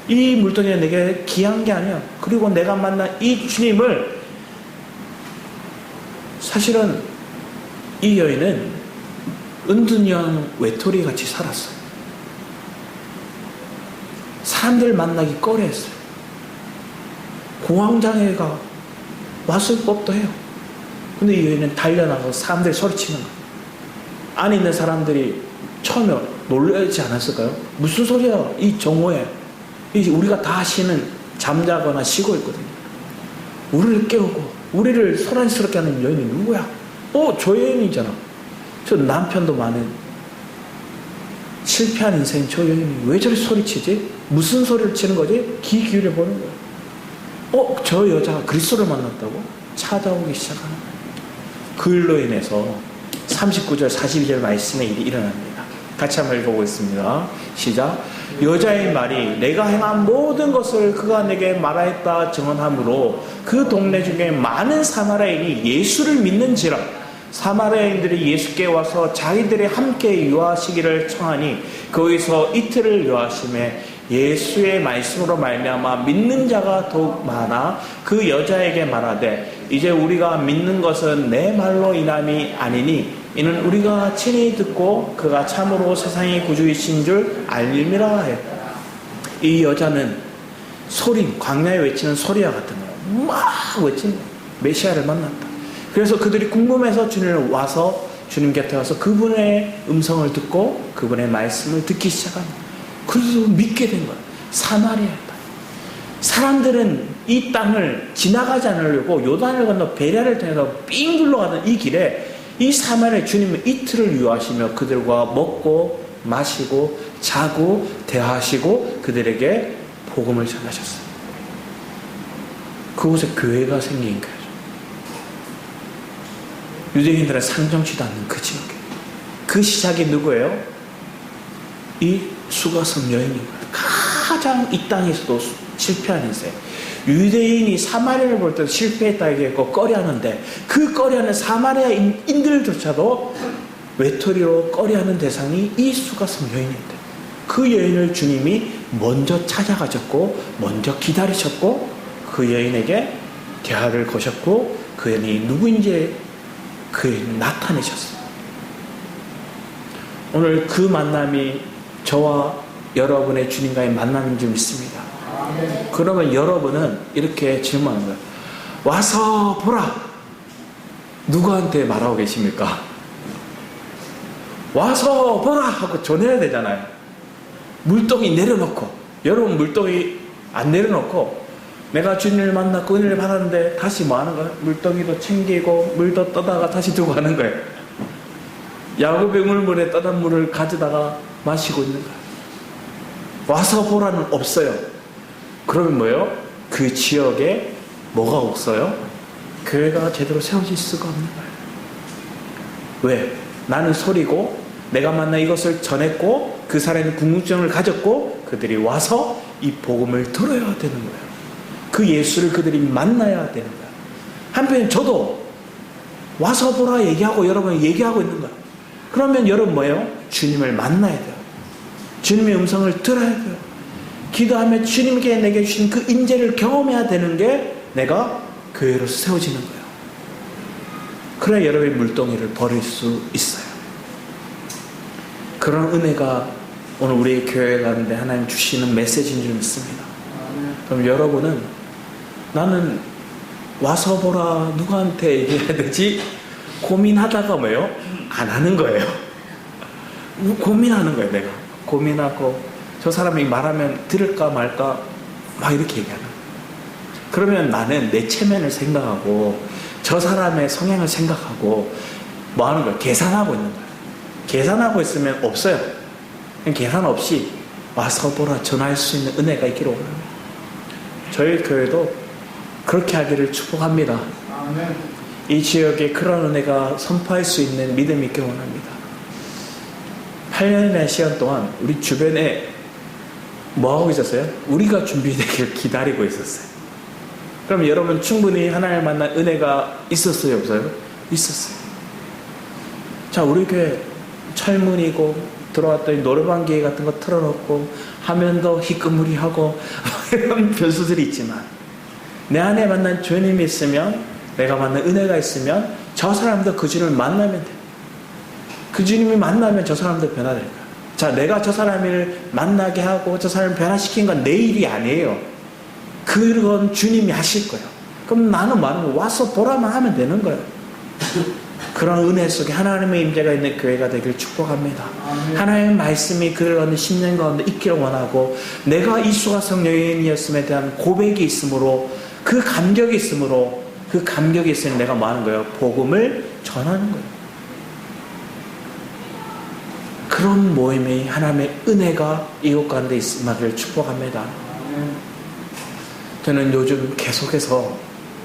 이 물동이 내게 귀한 게 아니야. 그리고 내가 만난 이 주님을 사실은 이 여인은 은둔형 외톨이 같이 살았어요. 사람들 만나기 꺼려했어요. 공황장애가 왔을 법도 해요. 근데 이 여인은 달려나가서 사람들이 소리치는 거예요. 안에 있는 사람들이 처음에 놀라지 않았을까요? 무슨 소리야? 이 정오에 이제 우리가 다 쉬는 잠자거나 쉬고 있거든요. 우리를 깨우고 우리를 소란스럽게 하는 여인이 누구야? 저 여인이잖아. 저 남편도 많은 실패한 인생 저 여인이 왜 저리 소리치지? 무슨 소리를 치는 거지? 귀 기울여 보는 거야. 저 여자가 그리스도를 만났다고? 찾아오기 시작하는 거예요. 그 일로 인해서 39절 42절 말씀에 일이 일어납니다. 같이 한번 읽어보겠습니다. 시작. 여자의 말이 내가 행한 모든 것을 그가 내게 말하였다 증언하므로 그 동네 중에 많은 사마리아인이 예수를 믿는지라. 사마리아인들이 예수께 와서 자기들이 함께 유하시기를 청하니 거기서 이틀을 유하심에 예수의 말씀으로 말미암아 믿는 자가 더욱 많아 그 여자에게 말하되 이제 우리가 믿는 것은 내 말로 인함이 아니니 이는 우리가 친히 듣고 그가 참으로 세상의 구주이신 줄 알림이라 했다. 이 여자는 소리, 광야에 외치는 소리와 같은 거예요. 막 외치는 거예요. 메시아를 만났다. 그래서 그들이 궁금해서 주님을 와서 주님 곁에 와서 그분의 음성을 듣고 그분의 말씀을 듣기 시작합니다. 그래서 믿게 된 거예요. 사마리아다. 사람들은 이 땅을 지나가지 않으려고 요단을 건너 베레아를 통해서 삥 둘러가던 이 길에 이 사마리아 주님은 이틀을 유하시며 그들과 먹고 마시고 자고 대화하시고 그들에게 복음을 전하셨어요. 그곳에 교회가 생긴 거예요. 유대인들은 상정치도 않는 그 지역에. 그 시작이 누구예요? 이 수가성 여인인 거예요. 가장 이 땅에서도 실패한 인생. 유대인이 사마리아를 볼 때 실패했다 얘기했고 꺼려하는데 그 꺼려하는 사마리아인들조차도 외톨이로 꺼려하는 대상이 이 수가성 여인인데 그 여인을 주님이 먼저 찾아가셨고 먼저 기다리셨고 그 여인에게 대화를 거셨고 그 여인이 누구인지 그 여인을 나타내셨어요. 오늘 그 만남이 저와 여러분의 주님과의 만남인 줄 믿습니다. 그러면 여러분은 이렇게 질문하는 거예요. 와서 보라. 누구한테 말하고 계십니까? 와서 보라 하고 전해야 되잖아요. 물동이 내려놓고 여러분 물동이 안 내려놓고 내가 주님을 만났고 은혜를 받았는데 다시 뭐 하는 거야? 물덩이도 챙기고 물도 떠다가 다시 두고 가는 거예요. 야곱의 물물에 떠난 물을 가져다가 마시고 있는 거예요. 와서 보라는 없어요. 그러면 뭐예요? 그 지역에 뭐가 없어요? 교회가 제대로 세워질 수가 없는 거예요. 왜? 나는 소리고 내가 만나 이것을 전했고 그 사람이 궁극증을 가졌고 그들이 와서 이 복음을 들어야 되는 거예요. 그 예수를 그들이 만나야 되는 거예요. 한편 저도 와서 보라 얘기하고 여러분 얘기하고 있는 거예요. 그러면 여러분 뭐예요? 주님을 만나야 돼요. 주님의 음성을 들어야 돼요. 기도하며 주님께 내게 주신 그 인재를 경험해야 되는 게 내가 교회로서 세워지는 거예요. 그래야 여러분의 물동이를 버릴 수 있어요. 그런 은혜가 오늘 우리 교회 가운데 하나님 주시는 메시지인 줄 믿습니다. 그럼 여러분은 나는 와서 보라 누구한테 얘기해야 되지? 고민하다가 뭐예요? 안 하는 거예요. 고민하는 거예요. 내가 고민하고 저 사람이 말하면 들을까 말까 막 이렇게 얘기하는 거예요. 그러면 나는 내 체면을 생각하고 저 사람의 성향을 생각하고 뭐 하는 거예요? 계산하고 있는 거예요. 계산하고 있으면 없어요. 계산 없이 와서 보라 전할 수 있는 은혜가 있기를 원합니다. 저희 교회도 그렇게 하기를 축복합니다. 아멘. 이 지역에 그런 은혜가 선포할 수 있는 믿음이 있기를 원합니다. 8년의 시간 동안 우리 주변에 뭐하고 있었어요? 우리가 준비되길 기다리고 있었어요. 그럼 여러분 충분히 하나님을 만난 은혜가 있었어요? 없어요? 있었어요. 자, 우리 교회 철문이고 들어왔더니 노래방 기회 같은 거 틀어놓고 화면도 희끄무리하고 이런 변수들이 있지만 내 안에 만난 주님이 있으면 내가 만난 은혜가 있으면 저 사람도 그 주님을 만나면 돼. 그 주님이 만나면 저 사람도 변화될 거야. 자, 내가 저 사람을 만나게 하고 저 사람을 변화시킨 건 내 일이 아니에요. 그건 주님이 하실 거예요. 그럼 나는 말하면 와서 보라만 하면 되는 거예요. 그런 은혜 속에 하나님의 임재가 있는 교회가 되길 축복합니다. 하나님의 말씀이 그를 얻는 10년 가운데 있기를 원하고 내가 이수가성 여인이었음에 대한 고백이 있으므로 그 감격이 있으므로 그 감격이 있으면 내가 뭐 하는 거예요? 복음을 전하는 거예요. 그런 모임이 하나님의 은혜가 이곳 가운데 있음을 축복합니다. 저는 요즘 계속해서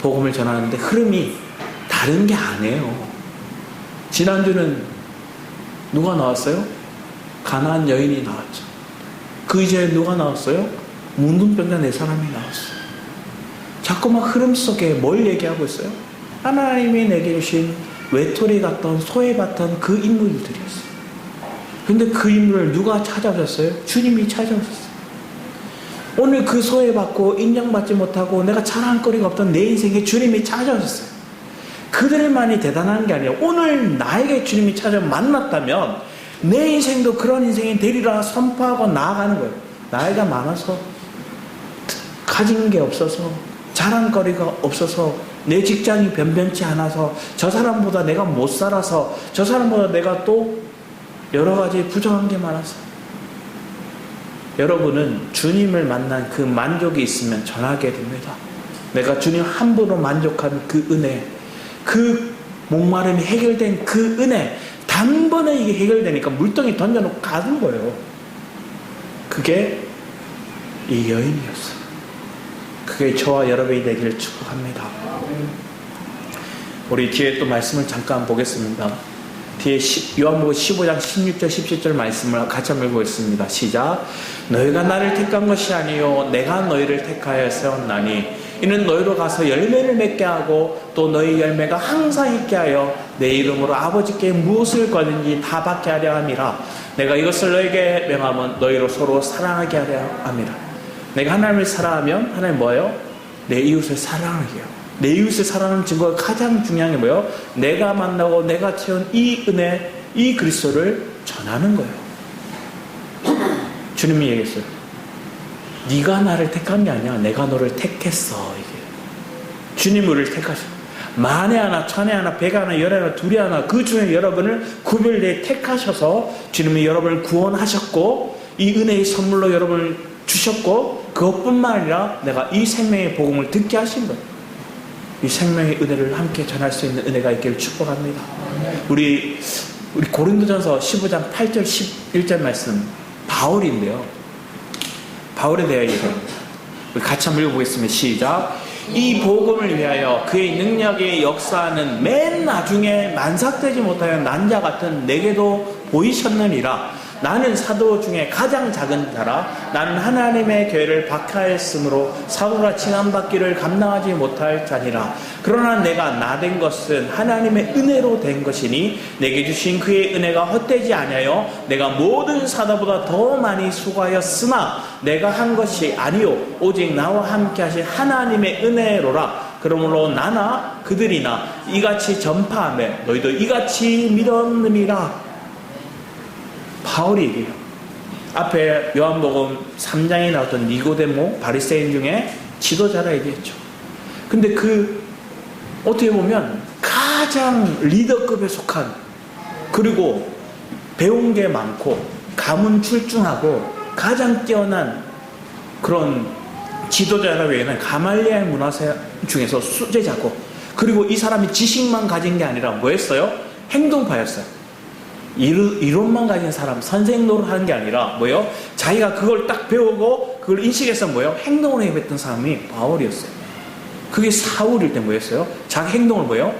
복음을 전하는데 흐름이 다른 게 아니에요. 지난주는 누가 나왔어요? 가나안 여인이 나왔죠. 그 이전에 누가 나왔어요? 문둥병자 4사람이 나왔어요. 자꾸만 흐름 속에 뭘 얘기하고 있어요? 하나님이 내게 주신 외톨이 같던 소외받던 그 인물들이었어요. 근데 그 인물을 누가 찾아오셨어요? 주님이 찾아오셨어요. 오늘 그 소외받고 인정받지 못하고 내가 자랑거리가 없던 내 인생에 주님이 찾아오셨어요. 그들만이 대단한 게 아니에요. 오늘 나에게 주님이 찾아 만났다면 내 인생도 그런 인생이 되리라 선포하고 나아가는 거예요. 나이가 많아서 가진 게 없어서 자랑거리가 없어서 내 직장이 변변치 않아서 저 사람보다 내가 못 살아서 저 사람보다 내가 또 여러 가지 부정한 게 많아서 여러분은 주님을 만난 그 만족이 있으면 전하게 됩니다. 내가 주님 한 분으로 만족한 그 은혜 그 목마름이 해결된 그 은혜 단번에 이게 해결되니까 물덩이 던져놓고 가는 거예요. 그게 이 여인이었어요. 그게 저와 여러분이 되기를 축복합니다. 우리 뒤에 또 말씀을 잠깐 보겠습니다. 뒤에 요한복음 15장 16절 17절 말씀을 같이 한번 읽어보겠습니다. 시작. 너희가 나를 택한 것이 아니요 내가 너희를 택하여 세웠나니 이는 너희로 가서 열매를 맺게 하고 또 너희 열매가 항상 있게 하여 내 이름으로 아버지께 무엇을 거든지 다 받게 하려 함이라. 내가 이것을 너희에게 명하면 너희로 서로 사랑하게 하려 함이라. 내가 하나님을 사랑하면 하나님 뭐예요? 내 이웃을 사랑하게 해요. 내 이웃을 사랑하는 증거가 가장 중요한 게 뭐예요? 내가 만나고 내가 채운 이 은혜 이 그리스도를 전하는 거예요. 주님이 얘기했어요. 네가 나를 택한 게 아니야. 내가 너를 택했어. 이게 주님 우리를 택하셔. 만에 하나, 천에 하나, 백에 하나, 열에 하나, 둘에 하나 그 중에 여러분을 구별내 택하셔서 주님이 여러분을 구원하셨고 이 은혜의 선물로 여러분을 주셨고 그것뿐만 아니라 내가 이 생명의 복음을 듣게 하신 거예요. 이 생명의 은혜를 함께 전할 수 있는 은혜가 있기를 축복합니다. 우리 고린도전서 15장 8절 11절 말씀 바울인데요. 바울에 대해 얘기합니다. 우리 같이 한번 읽어보겠습니다. 시작. 이 복음을 위하여 그의 능력의 역사는 맨 나중에 만삭되지 못하여 난 자 같은 내게도 보이셨느니라. 나는 사도 중에 가장 작은 자라. 나는 하나님의 교회를 박해하였으므로 사도라 칭함받기를 감당하지 못할 자니라. 그러나 내가 나된 것은 하나님의 은혜로 된 것이니 내게 주신 그의 은혜가 헛되지 아니하여 내가 모든 사도보다 더 많이 수고하였으나 내가 한 것이 아니요 오직 나와 함께 하신 하나님의 은혜로라. 그러므로 나나 그들이나 이같이 전파하며 너희도 이같이 믿었느니라. 바울이 얘기해요. 앞에 요한복음 3장에 나왔던 니고데모 바리새인 중에 지도자라 얘기했죠. 근데 어떻게 보면 가장 리더급에 속한, 그리고 배운 게 많고 가문 출중하고 가장 뛰어난 그런 지도자라고 얘기하는 가말리엘 문화세 중에서 수제자고, 그리고 이 사람이 지식만 가진 게 아니라 뭐였어요? 행동파였어요. 이론만 가진 사람, 선생 노릇 하는 게 아니라 뭐예요? 자기가 그걸 딱 배우고 그걸 인식해서 뭐예요? 행동으로 해봤던 사람이 바울이었어요. 그게 사울일 때 뭐였어요? 자기 행동을 뭐예요?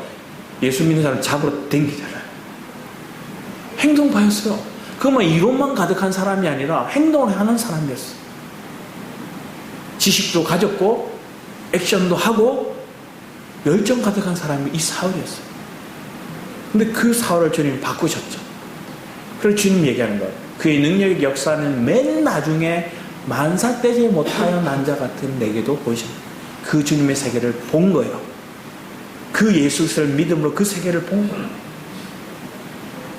예수 믿는 사람 잡으러 댕기잖아요. 행동파였어요. 그러면 이론만 가득한 사람이 아니라 행동을 하는 사람이었어요. 지식도 가졌고 액션도 하고 열정 가득한 사람이 이 사울이었어요. 근데 그 사울을 주님이 바꾸셨죠. 그래서 주님 얘기하는 거예요. 그의 능력의 역사는 맨 나중에 만삭되지 못하여 난 자 같은 내게도 보이셨다. 그 주님의 세계를 본 거예요. 그 예수 그리스도를 믿음으로 그 세계를 본 거예요.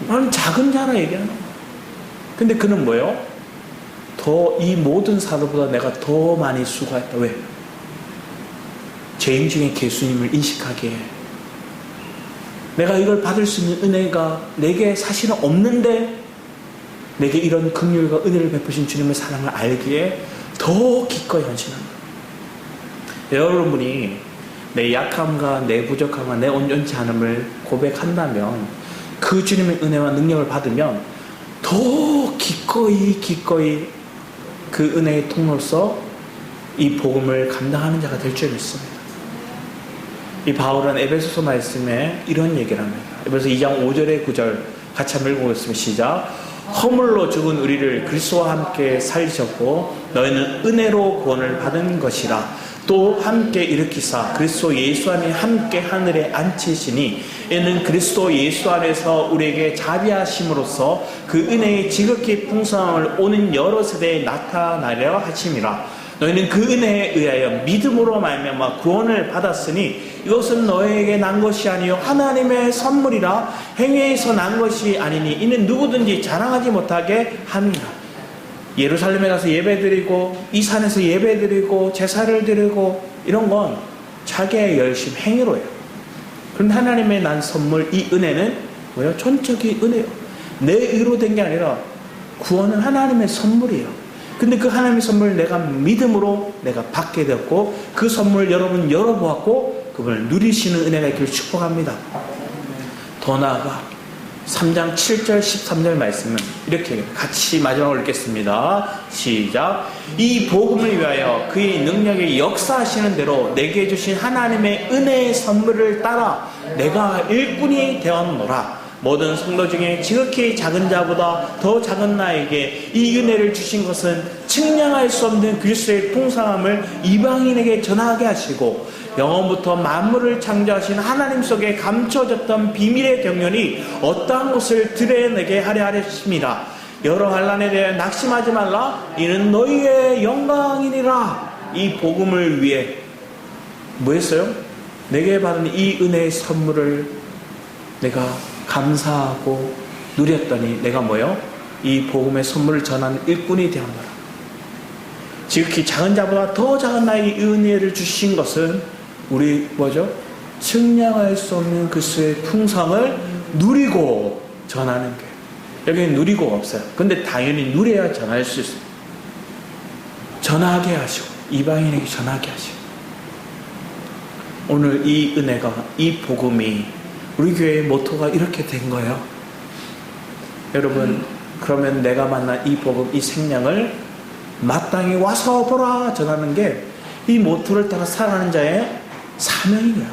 나는 작은 자라 얘기하는 거예요. 근데 그는 뭐예요? 이 모든 사도보다 내가 더 많이 수고했다. 왜? 제 인중에 예수님을 인식하기에 내가 이걸 받을 수 있는 은혜가 내게 사실은 없는데 내게 이런 긍휼과 은혜를 베푸신 주님의 사랑을 알기에 더 기꺼이 헌신합니다. 여러분이 내 약함과 내 부족함과 내 온전치 않음을 고백한다면 그 주님의 은혜와 능력을 받으면 더 기꺼이 그 은혜의 통로로서 이 복음을 감당하는 자가 될 줄 믿습니다. 이 바울은 에베소서 말씀에 이런 얘기를 합니다. 에베소서 2장 5절에 9절 같이 한번 읽어보겠습니다. 시작. 허물로 죽은 우리를 그리스도와 함께 살리셨고 너희는 은혜로 구원을 받은 것이라. 또 함께 일으키사 그리스도 예수 안에 함께 하늘에 앉히시니 이는 그리스도 예수 안에서 우리에게 자비하심으로써 그 은혜의 지극히 풍성함을 오는 여러 세대에 나타나려 하심이라. 너희는 그 은혜에 의하여 믿음으로 말미암아 구원을 받았으니 이것은 너희에게 난 것이 아니요 하나님의 선물이라. 행위에서 난 것이 아니니 이는 누구든지 자랑하지 못하게 함이라. 예루살렘에 가서 예배드리고 이 산에서 예배드리고 제사를 드리고 이런 건 자기의 열심 행위로 해요. 그런데 하나님의 난 선물, 이 은혜는 뭐예요? 전적인 은혜예요. 내 의로 된 게 아니라 구원은 하나님의 선물이에요. 근데 그 하나님의 선물을 내가 믿음으로 내가 받게 되었고 그 선물을 여러분 열어보았고 그분을 누리시는 은혜가 있기를 축복합니다. 더 나아가 3장 7절 13절 말씀은 이렇게 같이 마지막으로 읽겠습니다. 시작. 이 복음을 위하여 그의 능력의 역사하시는 대로 내게 주신 하나님의 은혜의 선물을 따라 내가 일꾼이 되었노라. 모든 성도 중에 지극히 작은 자보다 더 작은 나에게 이 은혜를 주신 것은 측량할 수 없는 그리스도의 풍성함을 이방인에게 전하게 하시고 영원부터 만물을 창조하신 하나님 속에 감춰졌던 비밀의 경륜이 어떠한 것을 드러내게 하려 하십니다. 여러 환난에 대해 낙심하지 말라. 이는 너희의 영광이니라. 이 복음을 위해 뭐 했어요? 내게 받은 이 은혜의 선물을 내가 감사하고 누렸더니 내가 뭐요? 이 복음의 선물을 전하는 일꾼이 되었노라. 지극히 작은 자보다 더 작은 나에게 은혜를 주신 것은 우리 뭐죠? 측량할 수 없는 그리스도의 풍성을 누리고 전하는 게, 여기는 누리고가 없어요. 근데 당연히 누려야 전할 수 있어요. 전하게 하시고 이방인에게 전하게 하시고 오늘 이 은혜가 이 복음이 우리 교회의 모토가 이렇게 된 거예요. 여러분 그러면 내가 만난 이 복음 이 생명을 마땅히 와서 보라 전하는 게 이 모토를 따라 살아가는 자의 사명이에요.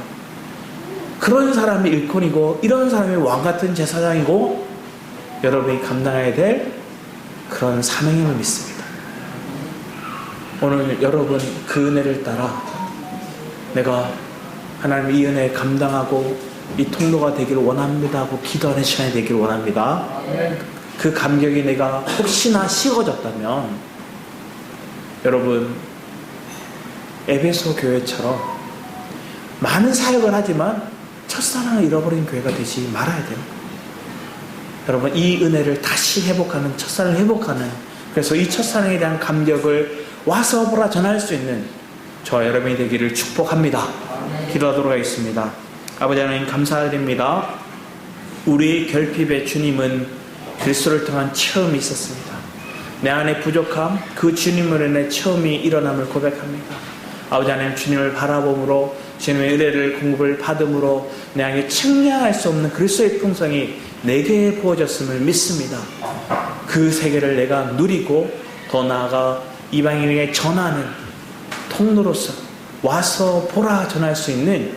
그런 사람이 일꾼이고 이런 사람이 왕같은 제사장이고 여러분이 감당해야 될 그런 사명임을 믿습니다. 오늘 여러분 그 은혜를 따라 내가 하나님 이 은혜 감당하고 이 통로가 되기를 원합니다 하고 기도하는 시간이 되기를 원합니다. 그 감격이 내가 혹시나 식어졌다면 여러분 에베소 교회처럼 많은 사역을 하지만 첫사랑을 잃어버린 교회가 되지 말아야 돼요. 여러분 이 은혜를 다시 회복하는 첫사랑을 회복하는 그래서 이 첫사랑에 대한 감격을 와서 보라 전할 수 있는 저와 여러분이 되기를 축복합니다. 기도하도록 하겠습니다. 아버지 하나님 감사드립니다. 우리 결핍의 주님은 그리스도를 통한 체험이 있었습니다. 내 안에 부족함 그 주님으로 인해 체험이 일어남을 고백합니다. 아버지 하나님 주님을 바라봄으로 주님의 은혜를 공급을 받음으로 내 안에 측량할 수 없는 그리스도의 풍성이 내게 부어졌음을 믿습니다. 그 세계를 내가 누리고 더 나아가 이방인에게 전하는 통로로서 와서 보라 전할 수 있는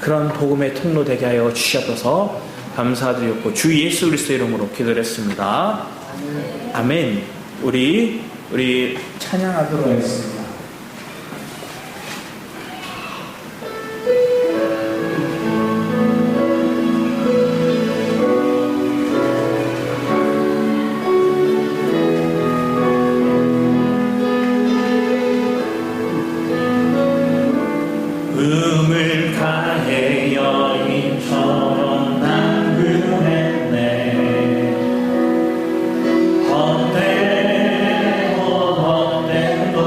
그런 복음의 통로 되게 하여 주시옵소서. 감사드렸고 주 예수 그리스도 이름으로 기도했습니다. 아멘. 우리 찬양하도록 하겠습니다. 음을 가해 여인처럼 남근했네. 헛된 것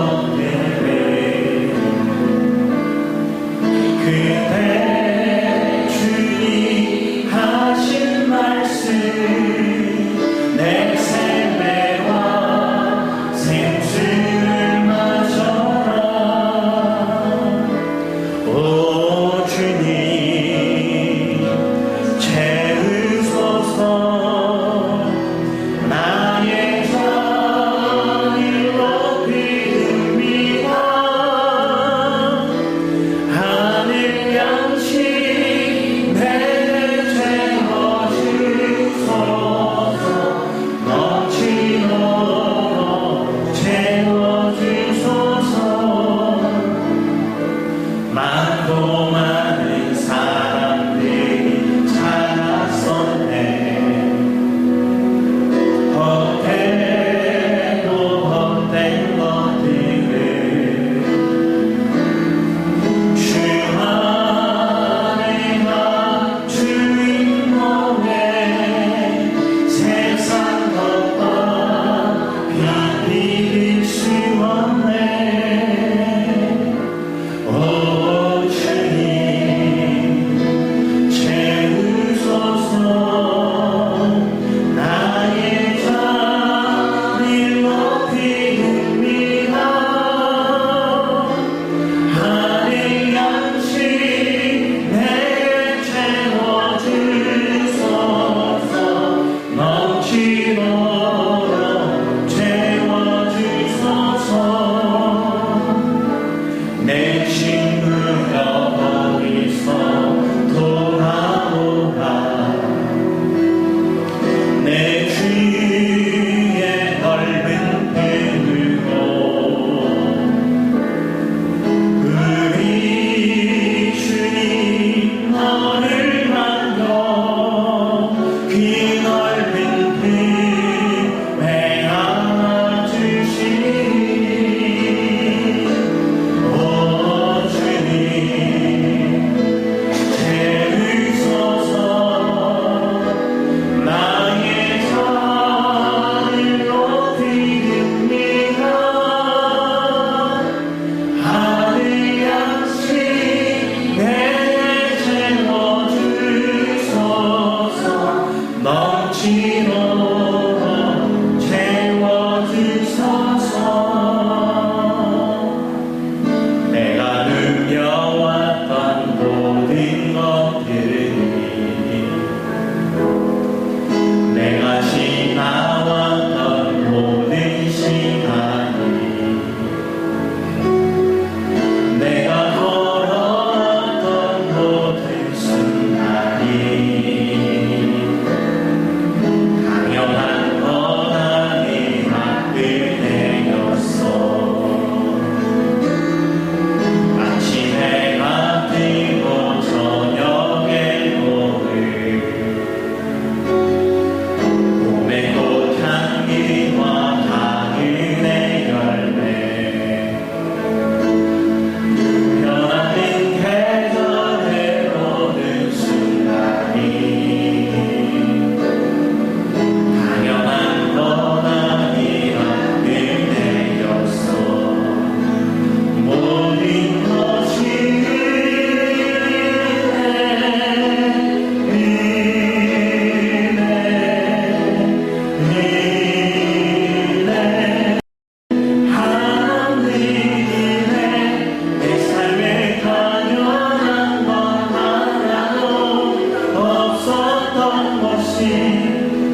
없었던 것이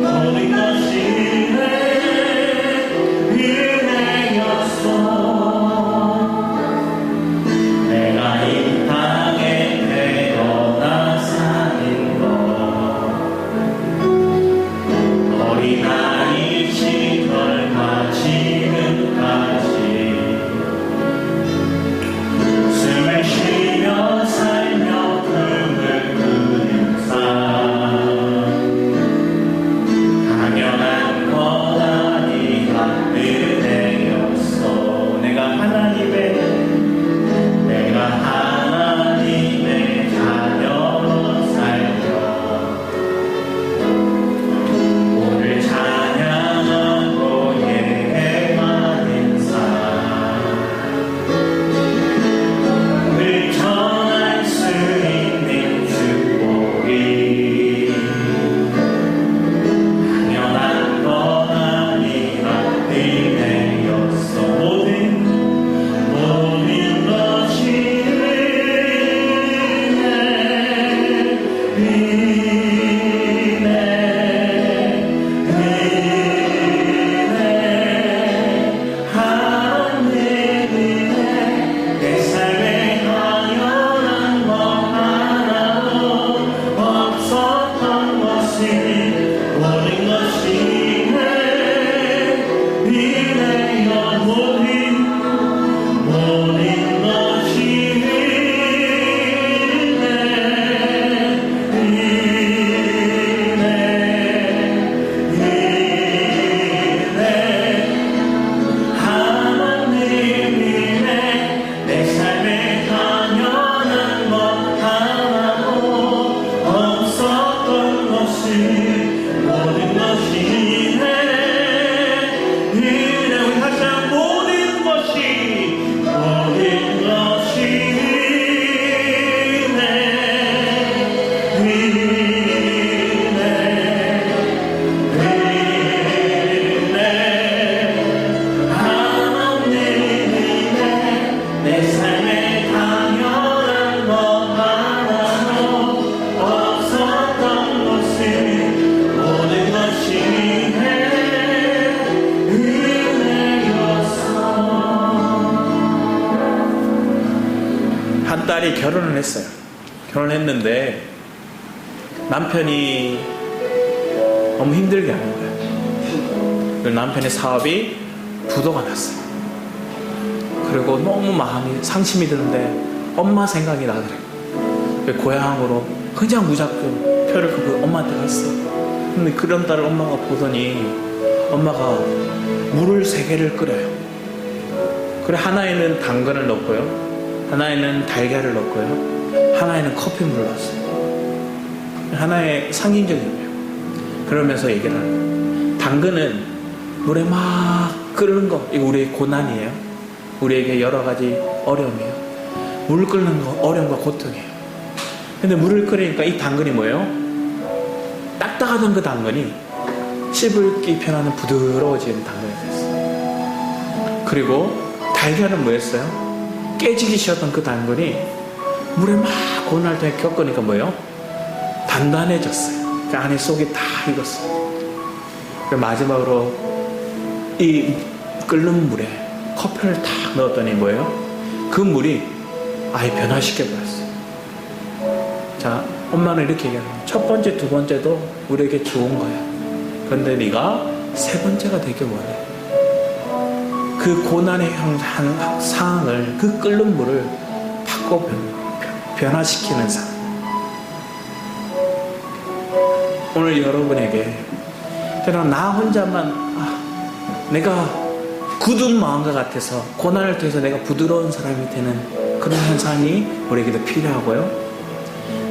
모든 것이 내 은혜였어. 내가 이 땅에 태어나 사는 것 어린아이 시절과 지금까지 숨을 쉬며 살며 꿈을 꾸는 삶 당연한 것 아니라 은혜였어. 내가 하나님의 자녀로 살며 오늘 찬양하고 예배하는 삶을 전할 수 있는 축복이 당연한 것 아니라 은혜였어. 모든 것이 내 삶에 당연한 것 하나도 없었던 것이 모든 것이 내 은혜여. 모든 것이 하나님이네. 내 삶에 당연한 것 하나도 없었던 것이 모든 것이 내 은혜. 우리 다시 한번 모든 것이 내 하나님이네. 내 삶에 당연한 것 하나도 없었던 것이 모든 것이 내 은혜였어. 한 딸이 결혼을 했어요. 결혼했는데 남편이 너무 힘들게 하는 거예요. 그리고 남편의 사업이 부도가 났어요. 그리고 너무 마음이 상심이 드는데 엄마 생각이 나더래요. 그래서 고향으로 그냥 무작정 표를 끄고 엄마한테 갔어요. 근데 그런 딸을 엄마가 보더니 엄마가 물을 3개를 끓여요. 그래, 하나에는 당근을 넣고요, 하나에는 달걀을 넣고요, 하나에는 커피물을 넣었어요. 하나의 상징적인 거예요. 그러면서 얘기를 하는 거예요. 당근은 물에 막 끓는 거, 이거 우리의 고난이에요. 우리에게 여러 가지 어려움이에요. 물 끓는 거 어려움과 고통이에요. 근데 물을 끓이니까 이 당근이 뭐예요? 딱딱하던 그 당근이 씹을기 편하는 부드러워지는 당근이 됐어요. 그리고 달걀은 뭐였어요? 깨지기 쉬웠던 그 당근이 물에 막 고난을 통해 겪으니까 뭐예요? 단단해졌어요. 그 안에 속이 다 익었어요. 마지막으로 이 끓는 물에 커피를 탁 넣었더니 뭐예요? 그 물이 아예 변화시켜버렸어요. 자, 엄마는 이렇게 얘기하는 거예요. 첫 번째, 두 번째도 우리에게 좋은 거야. 그런데 네가 3번째가 되길 원해. 그 고난의 상황을, 그 끓는 물을 바꿔 변화시키는 사람. 오늘 여러분에게 때로는 나 혼자만 내가 굳은 마음과 같아서 고난을 통해서 내가 부드러운 사람이 되는 그런 현상이 우리에게도 필요하고요.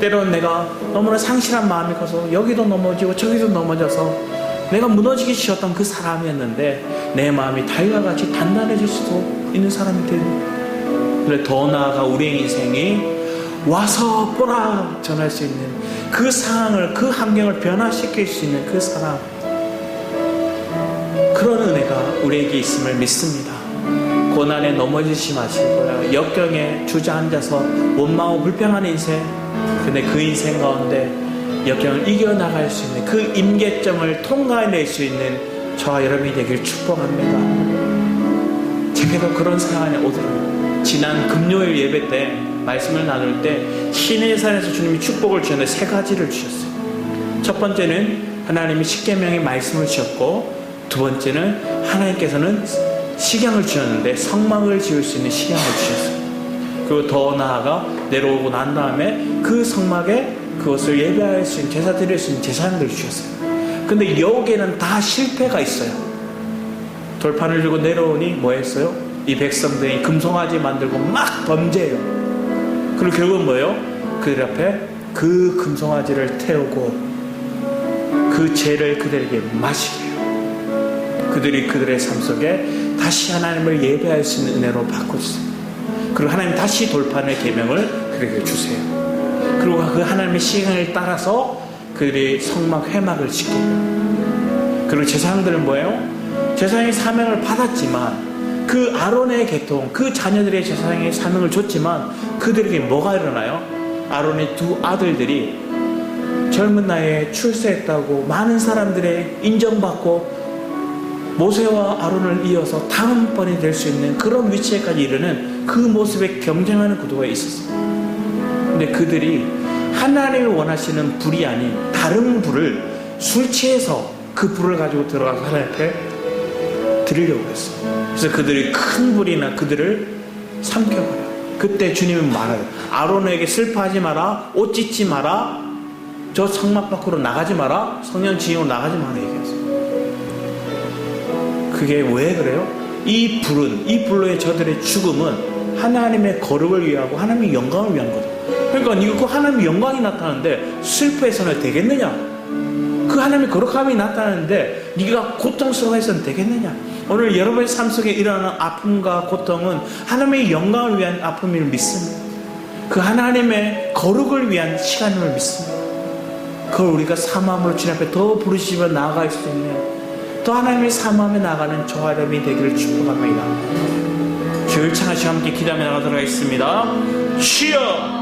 때로는 내가 너무나 상실한 마음이 커서 여기도 넘어지고 저기도 넘어져서 내가 무너지기 쉬웠던 그 사람이었는데 내 마음이 달과 같이 단단해질 수도 있는 사람이 되는. 그래, 더 나아가 우리의 인생이 와서 보라 전할 수 있는 그 상황을, 그 환경을 변화시킬 수 있는 그 사람, 그런 은혜가 우리에게 있음을 믿습니다. 고난에 넘어지지 마시고요, 역경에 주저앉아서 원망하고 불평하는 인생, 근데 그 인생 가운데 역경을 이겨나갈 수 있는 그 임계점을 통과해낼 수 있는 저와 여러분이 되길 축복합니다. 제게도 그런 상황이 오더라고요. 지난 금요일 예배 때 말씀을 나눌 때 신의 산에서 주님이 축복을 주셨는데 세 가지를 주셨어요. 첫 번째는 하나님이 십계명의 말씀을 주셨고, 두 번째는 하나님께서는 식양을 주셨는데 성막을 지을 수 있는 식양을 주셨어요. 그리고 더 나아가 내려오고 난 다음에 그 성막에 그것을 예배할 수 있는, 제사 드릴 수 있는 제사장들을 주셨어요. 근데 여기에는 다 실패가 있어요. 돌판을 들고 내려오니 뭐 했어요? 이 백성들이 금송아지 만들고 막 범죄해요. 그리고 결국은 뭐예요? 그들 앞에 그 금송아지를 태우고 그 죄를 그들에게 마시게 해요. 그들이 그들의 삶 속에 다시 하나님을 예배할 수 있는 은혜로 바꿔주세요. 그리고 하나님 다시 돌판의 계명을 그들에게 주세요. 그리고 그 하나님의 시간을 따라서 그들이 성막 회막을 지켜요. 그리고 제사장들은 뭐예요? 제사장의 사명을 받았지만 그 아론의 계통, 그 자녀들의 제사장의 사명을 줬지만 그들에게 뭐가 일어나요? 아론의 두 아들들이 젊은 나이에 출세했다고 많은 사람들의 인정받고 모세와 아론을 이어서 다음번이 될 수 있는 그런 위치에까지 이르는 그 모습에 경쟁하는 구도가 있었어요. 근데 그들이 하나님이 원하시는 불이 아닌 다른 불을 술 취해서 그 불을 가지고 들어가서 하나님 앞에 드리려고 했어요. 그래서 그들이 큰 불이나 그들을 삼켜버려요. 그때 주님은 말해요. 아론에게 슬퍼하지 마라, 옷 찢지 마라, 저 성막 밖으로 나가지 마라, 성전 지형으로 나가지 마라 얘기했어요. 그게 왜 그래요? 이 불은, 이 불로의 저들의 죽음은 하나님의 거룩을 위하고 하나님의 영광을 위한 거죠. 그러니까 이거 하나님의 영광이 나타나는데 슬퍼해서는 되겠느냐? 그 하나님의 거룩함이 나타나는데 네가 고통스러워해서는 되겠느냐? 오늘 여러분의 삶 속에 일어나는 아픔과 고통은 하나님의 영광을 위한 아픔임을 믿습니다. 그 하나님의 거룩을 위한 시간임을 믿습니다. 그걸 우리가 사모함으로 주님 앞에 더 부르시며 나아갈 수 있는, 또 하나님의 사모함에 나가는 저와 여러분이 되기를 축복합니다. 주를 찬양하시며 함께 기도하며 나가도록 하겠습니다. 주여!